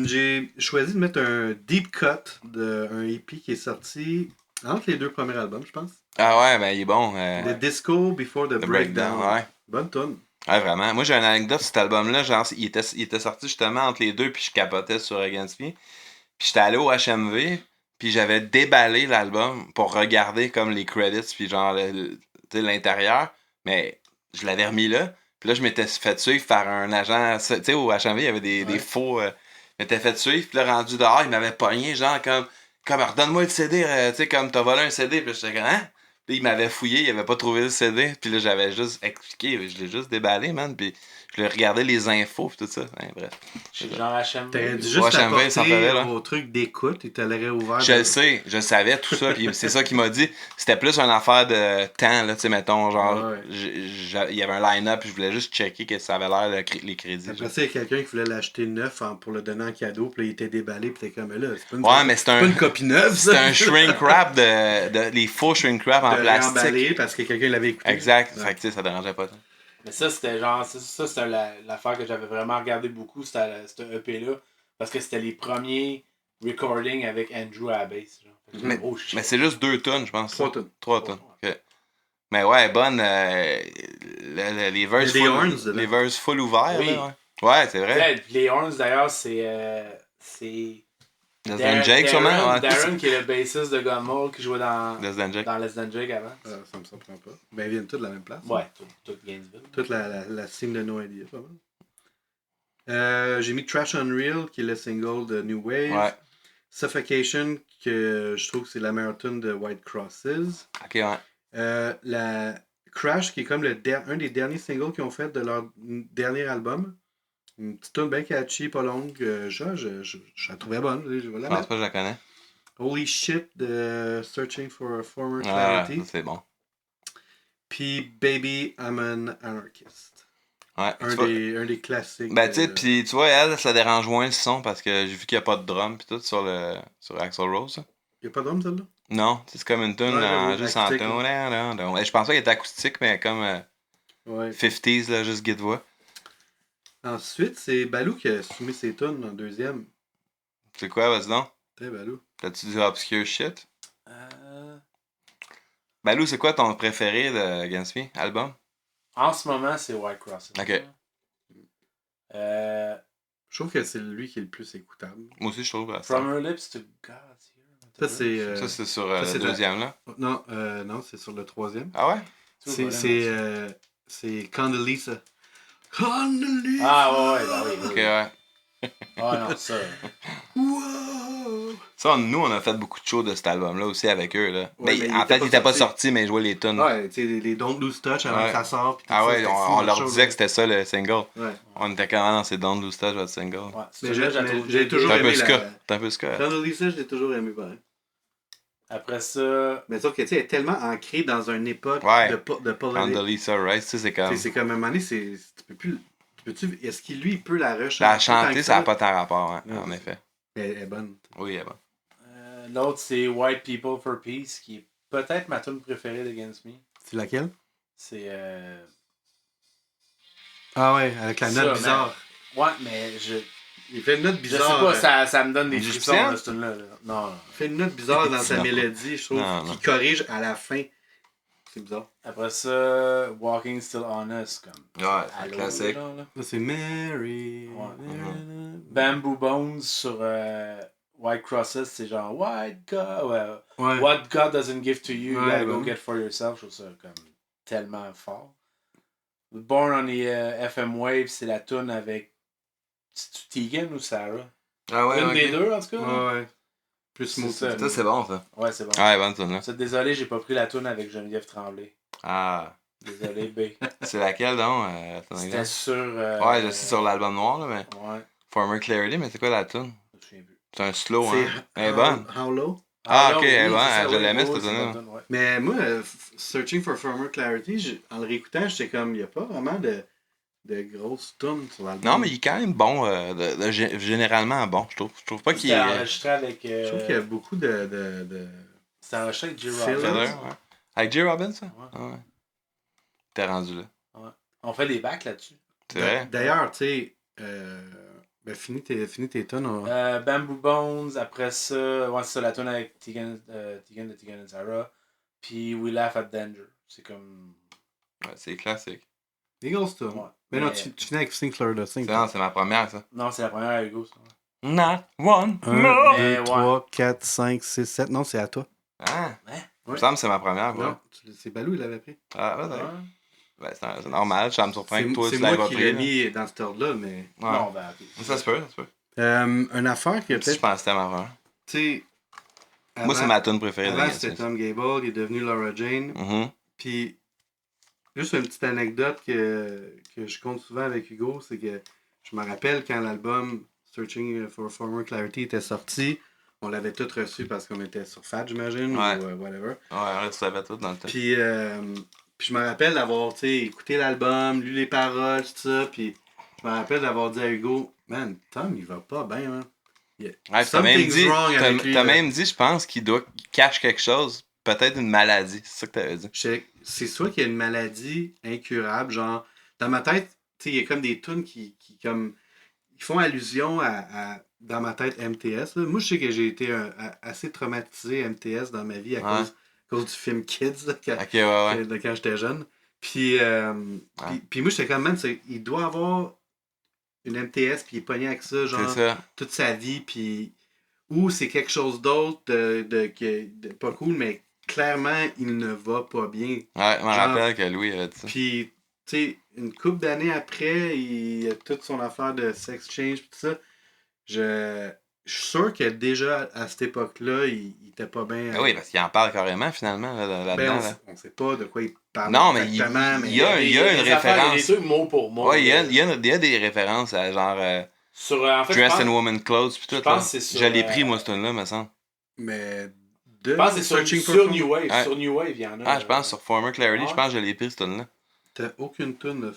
J'ai choisi de mettre un deep cut d'un EP qui est sorti entre les deux premiers albums, je pense. Ah ouais, ben il est bon. The Disco Before the The Breakdown. Breakdown, ouais. Bonne tune. Ouais, vraiment. Moi, j'ai une anecdote sur cet album-là. Genre, il était sorti justement entre les deux, puis je capotais sur Against Me. Puis j'étais allé au HMV, puis j'avais déballé l'album pour regarder comme les credits, puis genre tu sais, l'intérieur. Mais je l'avais remis là. Puis là, je m'étais fait suivre par un agent. Tu sais, au HMV, il y avait des faux. Je m'étais fait suivre, puis là, rendu dehors, il m'avait pogné, genre comme redonne-moi le CD, tu sais, comme t'as volé un CD. Puis j'étais comme, hein? Puis il m'avait fouillé, il avait pas trouvé le CD. Puis là, j'avais juste expliqué, je l'ai juste déballé, man. Puis je l'ai regardé les infos, puis tout ça. Ouais, bref. C'est genre HMV. T'aurais dû Ouais, juste HMV, ça t'apporter fallait, là. au truc d'écoute et t'aurais ouvert. Je le sais, je savais tout ça, puis c'est ça qu'il m'a dit. C'était plus une affaire de temps, là, tu sais, mettons, genre, Ouais. il y avait un line-up, puis je voulais juste checker que ça avait l'air, les crédits. Après ça, il y a quelqu'un qui voulait l'acheter neuf pour le donner en cadeau, puis là, il était déballé, puis t'es comme, là, c'est pas une, Ouais, mais c'est pas une copie neuve, ça. c'est un shrink wrap les faux shrink wrap en de plastique. réemballer parce que quelqu'un l'avait écouté. Exact, Ouais. fait que tu sais, ça dérangeait pas. Mais ça, c'était genre. Ça, c'était l'affaire que j'avais vraiment regardé beaucoup, c'était EP-là. Parce que c'était les premiers recordings avec Andrew à la bass. Genre. Fait que, oh shit. Mais c'est juste 2 tonnes, je pense. 3 tonnes. 3 tonnes. Ok. Mais ouais, bonne. Les verses Il y a des horns dedans. les verses full ouverts. Oui. Là, ouais, c'est vrai. Ouais, les horns, d'ailleurs, c'est. Less Than Jake, sûrement. Ouais. Darren, qui est le bassiste de Gunmole, qui jouait dans Less Than Jake. dans Less Than Jake avant. Ça me surprend pas. Ben, ils viennent tous de la même place. Ouais, tout Gainesville. Toute la team de No Idea, pas mal. J'ai mis Trash Unreal, qui est le single de New Wave. Ouais. Suffocation, que je trouve que c'est la meilleure tune de White Crosses. Ok, ouais. La Crash, qui est comme un des derniers singles qu'ils ont fait de leur dernier album. Une petite tune bien catchy, pas longue. Je la trouvais bonne. Je vais la Je pense mettre. pas que je la connais. Holy Shit de Searching for a Former Ouais, Clarity. c'est bon. Puis Baby, I'm an Anarchist. Ouais. Un des classiques. Ben, tu sais, pis tu vois, elle, ça dérange moins le son parce que j'ai vu qu'il n'y a pas de drum pis tout sur Axl Rose. Il n'y a pas de drum, celle-là? Non, c'est comme une tune juste en acoustique, ton. Je pensais qu'elle était acoustique, mais comme Ouais. 50s, là, juste guide-voix. Ensuite, c'est Balou qui a soumis ses tunes en deuxième. C'est quoi, vas-y donc? T'es Balou. T'as-tu du obscure shit? Balou, c'est quoi ton préféré de Gansby, album? En ce moment, c'est White Cross. Ok. Je trouve que c'est lui qui est le plus écoutable. Moi aussi, je trouve. From Her Lips to God's Ear. Ça, c'est sur le deuxième, là? Non, c'est sur le troisième. Ah ouais? C'est Condoleezza. Condoleezza! Ah ouais, bah oui. Ok, ouais. Ah non, ça. Wow! Ça, nous, on a fait beaucoup de shows de cet album-là aussi avec eux, là. Ouais, mais mais en fait, il était pas sorti, mais ils jouaient les tunes. Ouais, tu sais, les Don't Lose Touch avant Ouais. que ça sorte. Ah ça, ouais, c'était fou, on le leur show, disait là. que c'était ça le single. Ouais. On était quand même dans ces Don't Lose Touch, votre single. Ouais, Mais j'ai toujours T'es un aimé peu ska. T'es un peu ska. Condoleezza, je l'ai toujours aimé, pareil. Après ça. Mais sauf que, tu sais, elle est tellement ancrée dans une époque Ouais. de politique. Condoleezza Rice, tu sais, c'est comme. C'est comme à un moment donné, tu peux plus. Est-ce qu'il lui, il peut la rechanter? La chanter, ça n'a pas tant rapport, hein, Non, en effet. Elle est bonne. Oui, elle est bonne. L'autre, c'est White People for Peace, qui est peut-être ma tune préférée de Against Me. C'est laquelle? C'est. Ah ouais, avec la note bizarre. Ouais, mais Il fait une note je sais bizarre. pas, ça me donne des Égyptien? frissons, là, cette tune-là. Non. Il fait une note bizarre dans sa Non. mélodie, je trouve, Non, non. qui corrige à la fin. C'est bizarre. Après ça, Walking Still On Us, comme. Ouais, c'est un Allô, classique. genre, là. Ça, c'est Mary. Ouais. Bamboo Bones sur White Crosses, c'est genre White God. Ouais. What God doesn't give to you, you Ouais, gotta go ouais. get for yourself. Je trouve ça comme tellement fort. Born on the FM Wave, c'est la tune avec. C'est-tu Tegan ou Sarah? Ah ouais, Une ok. des deux, en tout cas. Ouais, ouais. Plus C'est smooth. ça. Ça, c'est bon, ça. Ouais, c'est bon. Ouais, bonne tune, là. Désolé, j'ai pas pris la tune avec Geneviève Tremblay. Ah. Désolé, B. C'est laquelle, donc? Attends, C'était regarde. sur. Ouais, je sais sur l'album noir, là, mais. Ouais, Former Clarity, mais c'est quoi la tune? je me souviens plus. C'est un slow, C'est hein? Elle est bonne. How Low. Ah, là, ok, elle est bonne. c'est ça, Je oui, l'aimais, oui, cette c'est tune-là. bonne tune, ouais. Mais moi, Searching for Firmer Clarity, en le réécoutant, j'étais comme, il n'y a pas vraiment de grosses tunes sur l'album. Non, mais il est quand même bon, généralement bon, je trouve. Je trouve pas qu'il C'était est. enregistré avec. Je trouve qu'il y a beaucoup de... C'était enregistré avec J. Filler. Filler, Robbins. ouais. Avec J. Robbins, ça? Ouais. Ah ouais. T'es rendu là. On fait des bacs là-dessus. C'est vrai? D'ailleurs, tu sais, finis tes tunes. Bamboo Bones, après ça, ouais, c'est ça, la tune avec Tegan de Tegan and Sarah. Puis We Laugh at Danger. C'est comme. Ouais, c'est classique. Des grosses tunes. Ouais. Mais non, Mais- tu finis avec Sing Florida Sing. Non, c'est ma première, ça. Non, c'est la première à Hugo, ça. Not one, 1, no! 2, Mais ouais. 3, 4, 5, 6, 7. Non, c'est à toi. Ah! Hein? Il me semble que c'est ma première, ouais. Non, c'est Balou, il l'avait pris. Ah, ouais, Ouais. ben, c'est normal, ça me surprend que toi, C'est tu l'aies moi pas qui pris. l'ai là. mis dans cet ordre-là, mais... Ouais. Non, ben, ok. Ça se peut, ça se peut. Une affaire qui a Je peut-être... pense que c'était ma première. Tu sais... Moi, c'est ma tune préférée de Avant, Against c'était Me. Tom Gable, il est devenu Laura Jane. Mhm. Puis, juste une petite anecdote que je compte souvent avec Hugo, c'est que je me rappelle quand l'album Searching for Former Clarity était sorti, on l'avait tout reçu parce qu'on était sur FAT, j'imagine, Ouais. ou whatever. Ouais, tu savais tout dans le temps. Puis je me rappelle d'avoir, tu sais, écouté l'album, lu les paroles, tout ça, puis je me rappelle d'avoir dit à Hugo, man, Tom, il va pas bien, man. Ouais, t'as même dit, je pense, qu'il cache quelque chose. Peut-être une maladie. C'est ça que t'avais dit. C'est soit qu'il y a une maladie incurable, genre, dans ma tête, tu sais, il y a comme des tunes qui comme, ils font allusion dans ma tête, MTS. Là. Moi, je sais que j'ai été assez traumatisé MTS dans ma vie à cause du film Kids, là, quand j'étais jeune. Puis moi, j'étais comme, man, il doit avoir une MTS, puis il est pogné avec ça, genre, toute sa vie, puis... Ou c'est quelque chose d'autre de pas cool, mais clairement, il ne va pas bien. Ouais, je me rappelle que Louis avait dit ça. Puis, tu sais, une couple d'années après, il a toute son affaire de sex change, tout ça. Je suis sûr que déjà, à cette époque-là, il était pas bien. Oui, parce qu'il en parle carrément, finalement, là-dedans. On sait pas de quoi il parle non, mais il y a une référence. Il y a des trucs mot pour mot. Oui, il y a des références à genre en fait, Dress in Woman Clothes pis tout. Je pense que c'est je l'ai pris, moi, ce tune-là, me semble. Mais je pense que c'est sur New Wave. Ouais. Sur New Wave, il y en a. Ah, je pense sur Former Clarity, je pense que je l'ai pris, ce tune-là. T'as aucune tune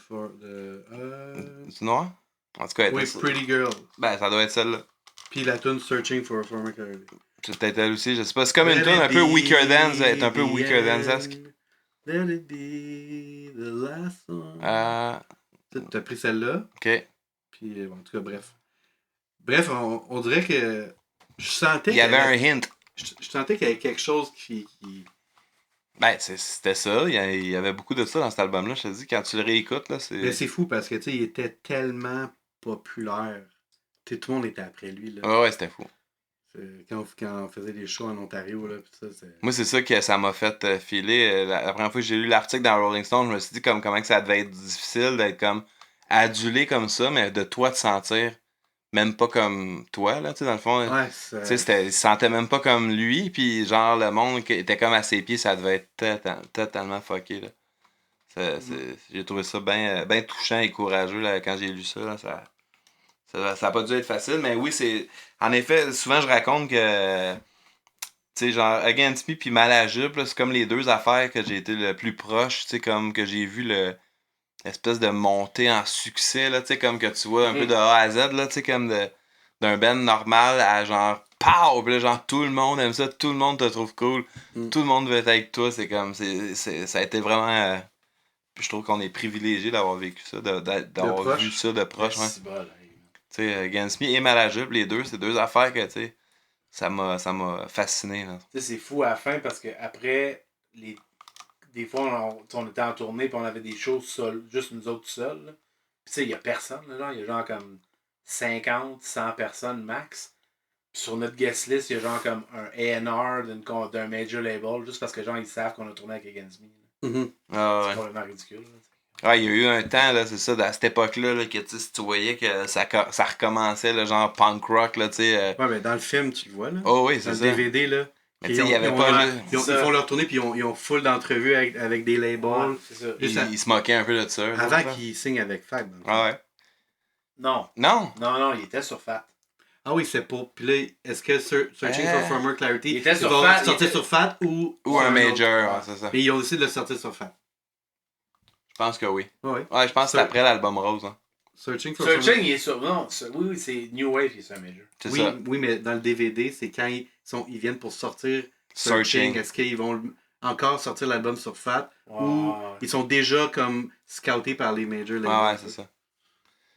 C'est noir? En tout cas, oui, Pretty Girl. Ben, ça doit être celle-là. Puis la tune Searching for a Former Clarity. C'est peut-être elle aussi, je sais pas. C'est comme une tune un peu Weaker Than, c'est un peu Weaker Than-esque. Let it be the last song. T'as pris celle-là. Ok. Puis, en tout cas, bref. Bref, on dirait que je sentais il y avait un hint. Je sentais qu'il y avait quelque chose qui... Ben, c'était ça. Il y avait beaucoup de ça dans cet album-là. Je te dis, quand tu le réécoutes, là, c'est... Mais c'est fou parce que, tu sais, il était tellement populaire. Tu sais, tout le monde était après lui, là. Ouais, c'était fou. Quand on faisait des shows en Ontario, là, pis ça, c'est... Moi, c'est ça que ça m'a fait filer. La première fois que j'ai lu l'article dans Rolling Stone, je me suis dit comment que ça devait être difficile d'être comme adulé comme ça, mais de toi te sentir même pas comme toi, là, tu sais, dans le fond. Ouais, tu sais, il se sentait même pas comme lui, puis genre, le monde qui était comme à ses pieds, ça devait être totalement fucké, là. J'ai trouvé ça bien touchant et courageux, là, quand j'ai lu ça, là, ça a pas dû être facile, mais oui, c'est... En effet, souvent, je raconte que... Tu sais, genre, Against Me puis Mal à Jupe, là, c'est comme les deux affaires que j'ai été le plus proche, tu sais, comme que j'ai vu l'espèce de montée en succès, là, tu sais, comme que tu vois un peu de A à Z, là, tu sais, comme d'un band normal à genre, pow! Puis là, genre, tout le monde aime ça, tout le monde te trouve cool, tout le monde veut être avec toi, c'est comme, ça a été vraiment... je trouve qu'on est privilégié d'avoir vécu ça, d'avoir vu ça de proche, ouais. Tu sais, Against Me et Mal à Jupe, les deux, c'est deux affaires que, tu sais, ça m'a fasciné, là. Tu sais, c'est fou à la fin parce que après des fois, on était en tournée puis on avait des shows juste nous autres seuls. Puis tu sais, il y a personne, là, il y a genre comme 50, 100 personnes max. Puis sur notre guest list, il y a genre comme un A&R d'un major label juste parce que genre ils savent qu'on a tourné avec Against Me. C'est vraiment ridicule. Ouais, il y a eu un temps, là, c'est ça, à cette époque-là, là, que tu voyais que ça recommençait, le genre punk rock, là, tu sais. Ouais, mais dans le film, tu le vois, là. Oh oui, c'est ça. Dans le DVD, là. Mais tu sais, il y avait pas... Ils font leur tournée, puis ils ont full d'entrevues avec des labels. Ouais, c'est ça. Ils se moquaient un peu de ça. Avant qu'ils signent avec Fat. Ah ouais. Non, il était sur Fat. Ah oui, c'est pour... Puis là, est-ce que Searching for Former Clarity... Il était sur Fat. Sortir sur Fat ou un major, ouais, c'est ça. Et ils ont décidé de le sortir sur Fat. Je pense que oui. Ouais, je pense que c'est après l'album Rose. Hein. Searching, il est sur... Non, oui, c'est New Wave qui est sur un major. C'est ça. Oui, mais dans le DVD, c'est quand ils viennent pour sortir Searching. Est-ce qu'ils vont encore sortir l'album sur Fat ou ils sont déjà comme scoutés par les majors? Ouais, c'est ça.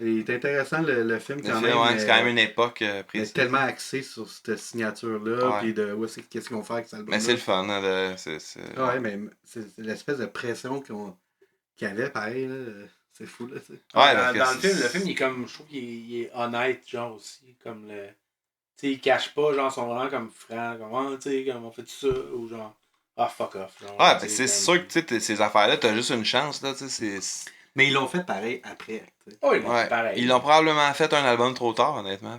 Il est intéressant le film quand même. Ouais, c'est quand même une époque précise. Tellement axé sur cette signature-là, puis de qu'est-ce qu'ils vont faire avec cet album-là. Mais c'est le fun. Hein, Ouais, mais c'est l'espèce de pression qu'il y avait, pareil. Là. C'est fou, là. Ouais, dans le film, il est comme. Je trouve qu'il est honnête, genre aussi. Comme le. Tu sais, il cache pas, genre, son vraiment comme franc. Comme, tu sais, comme on fait ça. Ou genre, fuck off. Genre, ouais, ben c'est sûr que, tu sais, ces affaires-là, t'as juste une chance, là, tu sais. Mais ils l'ont fait pareil après. Oh, ils l'ont fait pareil. Ils l'ont probablement fait un album trop tard, honnêtement.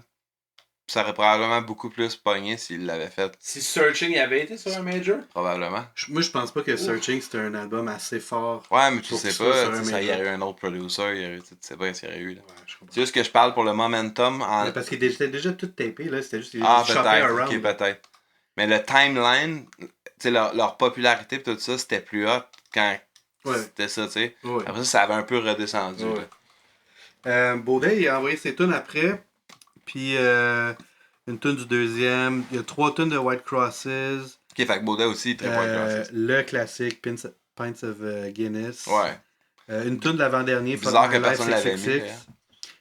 Ça aurait probablement beaucoup plus pogné s'ils l'avaient fait. Si Searching avait été sur un major? Probablement. Moi, je pense pas que Searching, c'était un album assez fort. Ouais, mais tu sais pas, il y aurait eu un autre producer, tu sais pas s'il y aurait eu. Là. Ouais, c'est juste que je parle pour le momentum. Parce qu'il était déjà tout tapé, là. C'était juste peut-être, ok, peut-être. Mais le timeline, tu sais, leur popularité et tout ça, c'était plus hot quand c'était ça, tu sais. Ouais. Après ça avait un peu redescendu. Baudet, il a envoyé ses tunes après. Puis une tune du deuxième. Il y a 3 tunes de White Crosses. Ok, fait que Baudet aussi, très White Crosses. Le classique, Pints of Guinness. Ouais. Une tune de l'avant-dernier, Fuck Bizarre My que Life personne l'avait mis, 666. d'ailleurs.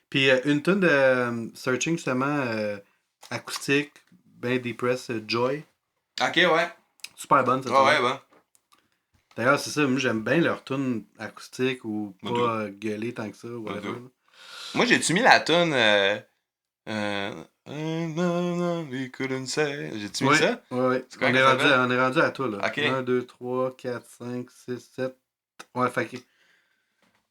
Puis une tune de Searching, justement, acoustique, ben depress, Joy. Ok, ouais. Super bonne, cette Ouais, tune. bon. D'ailleurs, c'est ça, moi j'aime bien leur tune acoustique ou Moi, pas gueuler tant que ça, Moi, whatever. tout. Moi, j'ai-tu mis la toune we couldn't say. J'ai-tu mis Ouais, ça? ouais. C'est quoi On qu'elle est s'appelle? rendu à toi, là. Ok. 1, 2, 3, 4, 5, 6, 7. Ouais, fait que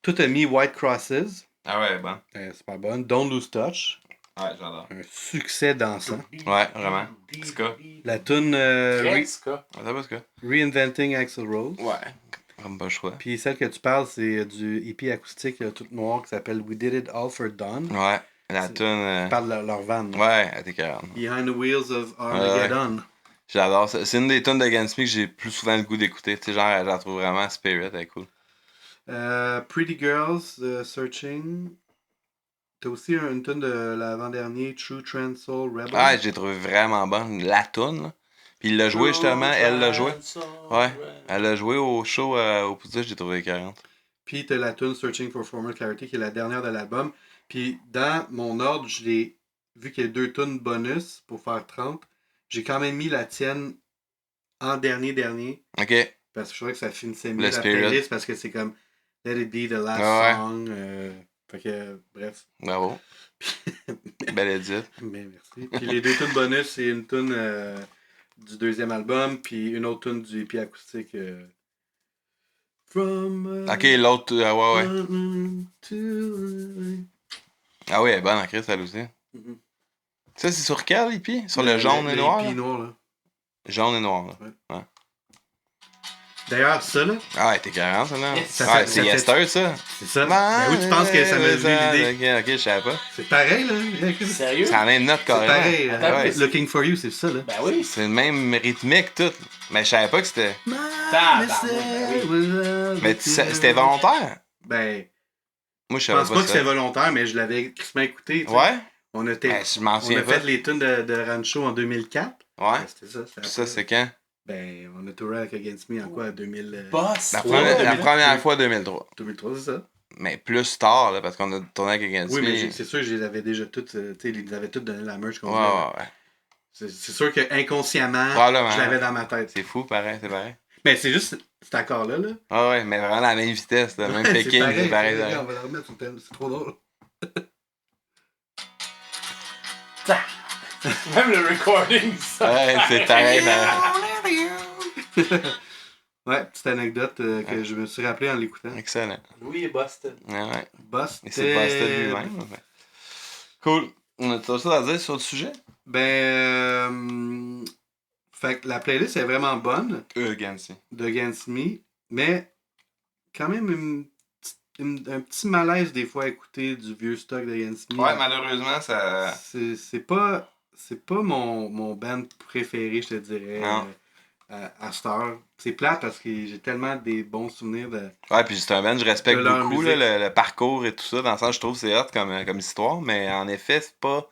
tout a mis White Crosses. Ah ouais, bon. Super bonne. Don't Lose Touch. Ouais, j'adore. Un succès dansant. Ouais, vraiment. Ska. La tune Très ska. Attends, pas Ska. Reinventing Axl Rose. Ouais. Comme pas le choix. Puis celle que tu parles, c'est du EP acoustique toute noire qui s'appelle We Did It All for Dawn. Ouais. La C'est- toune. Qui parle de leur van. Ouais, elle était carrément. Behind the Wheels of Armageddon. J'adore ça. C'est une des tunes de Against Me que j'ai plus souvent le goût d'écouter. Tu sais, genre, je la trouve vraiment spirit, elle est cool. Pretty Girls, Searching. T'as aussi une tune de l'avant-dernier, True Trend Soul Rebel. Ah, j'ai trouvé vraiment bonne. La tune, là. Puis il l'a joué justement, elle l'a joué. Ouais. Elle l'a joué au show au Poussage, j'ai trouvé 40. Puis t'as la tune Searching for Former Clarity qui est la dernière de l'album. Puis dans mon ordre, je l'ai vu qu'il y a 2 tunes bonus pour faire 30. J'ai quand même mis la tienne en dernier. Ok. Parce que je trouvais que ça finissait mieux Le la spirit. playlist parce que c'est comme Let It Be the Last Ouais. Song. Fait que bref. Bravo. Belle édite. Ben, merci. Puis les 2 tunes bonus, c'est une tune du deuxième album, puis une autre tune du EP acoustique. From. Ok, l'autre, ouais. To... Ah oui, elle est bonne en Chris, elle aussi. Mhm. Ça, c'est sur quel hippie? Sur le jaune et noir? EP noir, là. Jaune et noir, là. Ouais. D'ailleurs, ça, là, Ah, elle était 40, ça, là. Ça Ouais, fait- c'est ça fait- Yester, ça. c'est ça. Ben oui, tu penses que ça m'a venu l'idée. Ok, je savais pas. C'est pareil, là. Sérieux? C'est la même note, C'est carrément. pareil. Attends, ouais. Looking for You, c'est ça, là. Ben oui. C'est le même rythmique, tout. Mais je savais pas que c'était. Mais c'était volontaire? Ben, Moi, je je pense savais pas que ça. c'était volontaire, mais je l'avais crissement écouté. tu sais. Ouais? On a, Ben, je m'en on souviens a pas. fait les tunes de Rancho en 2004. Ouais? Ben, c'était ça. Puis ça, c'est quand? Ben, on a tourné avec Against Me en quoi, 2000... Boss. La Ouais, première fois, 2003. 2003, c'est ça? Mais plus tard, là, parce qu'on a tourné avec Against Oui, Me. mais c'est sûr que je les avais déjà toutes, tu sais, ils nous avaient toutes donné la merch qu'on Ouais, voulait. ouais. C'est sûr que inconsciemment, Probablement. je l'avais dans ma tête. C'est fou, pareil, c'est pareil. Mais c'est juste cet accord-là, là. Ah ouais, mais vraiment la même vitesse, le même Ouais, picking, c'est pareil. c'est pareil. on va la remettre sur le thème, c'est trop drôle. Même le recording, ça. Ouais, c'est pareil, pareil. Ouais, petite anecdote que je me suis rappelé en l'écoutant. Excellent. Louis et Boston. Ouais. Busted. Et c'est Boston lui-même. Ouais. Cool. On a tout ça à dire sur le sujet? Ben, fait que la playlist est vraiment bonne Against de Against Me, mais quand même un petit malaise des fois à écouter du vieux stock d'Against Me. Ouais, malheureusement, ça. C'est pas mon band préféré, je te dirais, Non. à cette heure. C'est plate parce que j'ai tellement des bons souvenirs de... Ouais, puis c'est un band, je respecte De leur beaucoup là, musique. le parcours et tout ça. Dans le sens, je trouve que c'est hot comme histoire, mais en effet, c'est pas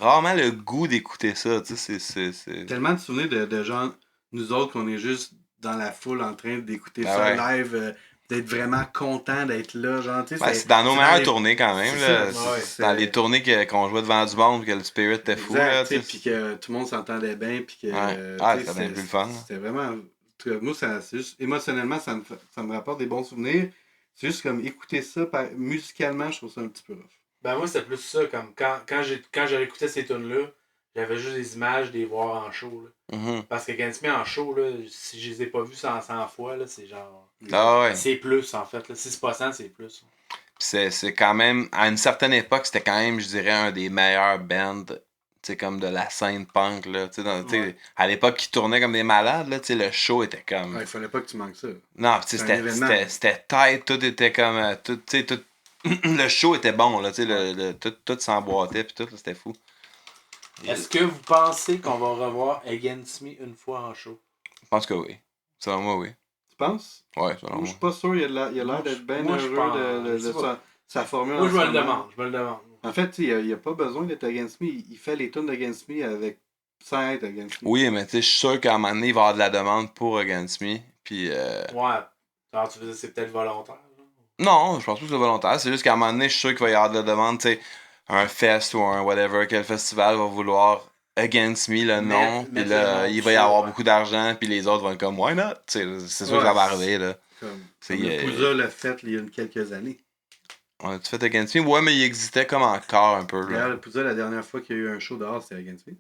rarement le goût d'écouter ça. Tu sais, c'est. Tellement de souvenirs de gens, nous autres, qu'on est juste dans la foule en train d'écouter Ben ça ouais. live, d'être vraiment content d'être là. Genre, tu sais, Ouais, c'est dans nos c'est meilleures les- tournées quand même. c'est Là. ça, ouais. C'est dans les tournées qu'on jouait devant du monde, que le spirit était fou. Exact, Là, tu sais, tu sais. puis que tout le monde s'entendait bien, puis que... Ouais. Ah, tu sais, c'était bien plus le fun. C'était vraiment... en tout cas, moi, c'est juste... Émotionnellement, ça me rapporte des bons souvenirs. C'est juste comme écouter ça, musicalement, je trouve ça un petit peu rough. Ben moi, c'était plus ça. Comme quand j'ai écouté ces tunes-là, j'avais juste des images des voir en show. Là. Mhm. Parce que Against Me en show, là, si je les ai pas vus 100 fois, là, c'est genre... Ah ouais. C'est plus, en fait. Là. Si c'est pas 100, c'est plus. C'est quand même, à une certaine époque, c'était quand même, je dirais, un des meilleurs bands, tu sais, comme de la scène punk, là, tu sais, Ouais. à l'époque, qui tournaient comme des malades, là, tu sais, le show était comme... Ouais, il fallait pas que tu manques ça. Non, tu sais, C'est un événement. c'était tight, tout était comme, tout, tu sais, tout... le show était bon, là, tu sais, tout s'emboîtait, puis tout, là, c'était fou. Est-ce que vous pensez qu'on va revoir Against Me une fois en show? Je pense que oui. Selon moi, oui. Tu penses? Ouais, selon Moi, je moi. suis pas sûr. Il a l'air Moi, d'être bien moi, je heureux pense- de je sais sa formule. Moi, en je me ce le moment. demande. En fait, tu sais, il n'y a pas besoin d'être Against Me. Il fait les tunes d'Against Me avec sans être Against Me. Oui, mais tu sais, je suis sûr qu'à un moment donné, il va y avoir de la demande pour Against Me, puis... Ouais. Alors, tu veux dire, c'est peut-être volontaire. Là. Non, je pense pas que c'est volontaire. C'est juste qu'à un moment donné, je suis sûr qu'il va y avoir de la demande, tu sais, un fest ou un whatever, quel festival va vouloir Against Me le nom, puis mettre là, le nom il va y avoir dessus, beaucoup d'argent, puis les autres vont être comme, why not? Tu sais, c'est sûr que ça va arriver, là. Comme C'est, le Pouza l'a fait il y a quelques années. On a-tu fait Against Me? Ouais, mais il existait comme encore un peu, là. D'ailleurs, le Pouza, la dernière fois qu'il y a eu un show dehors, c'était Against Me.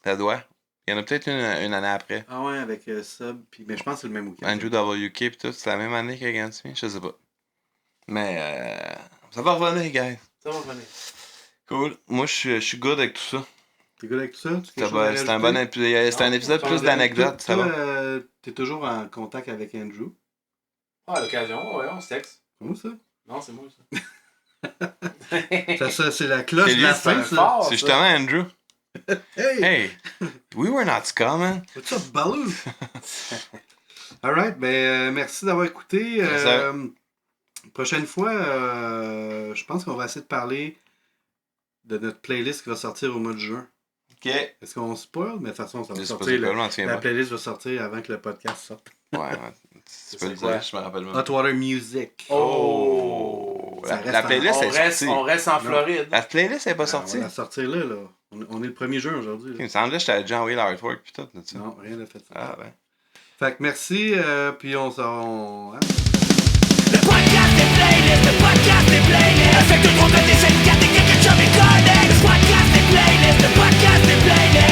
Ça doit. Il y en a peut-être une année après. Ah ouais, avec Sub, puis mais je pense que c'est le même week-end. Andrew WK, pis tout, c'est la même année qu'Against Me? Je sais pas. Mais, ça va revenir, guys. Ça va revenir. Cool. Moi, je suis good avec tout ça. T'es good avec tout ça? C'est un bon épisode. C'est un épisode plus d'anecdotes, ça va. T'es toujours en contact avec Andrew. Ah, à l'occasion, ouais, on se texte. Comment ça? Non, c'est moi, ça. ça c'est la cloche C'est de lui, la c'est fin, ça. fort. C'est justement Andrew. Hey! Hey! We were not ska, man. What's up, Baloo? Alright, ben merci d'avoir écouté. Prochaine fois, je pense qu'on va essayer de parler de notre playlist qui va sortir au mois de juin. Ok. Est-ce qu'on spoil? Mais de toute façon, ça va Je sais pas, sortir. je m'en souviens La pas. playlist va sortir avant que le podcast sorte. Ouais, tu peux le dire, je me rappelle même. Hot Water Music. Oh! Ça reste La playlist est sortie. On reste en Floride. La playlist est pas On sortie. va la sortir là. On est le 1er juin aujourd'hui. Il me semblait que je t'avais déjà envoyé l'artwork pis tout, là-dessus. Non, rien de fait ça. Ah, ben. Fait que merci, puis on s'en... Le podcast des playlists, le podcast des playlists. Avec de trop de décennies, des quelques chums et connects. Le podcast des playlists, le podcast des playlists.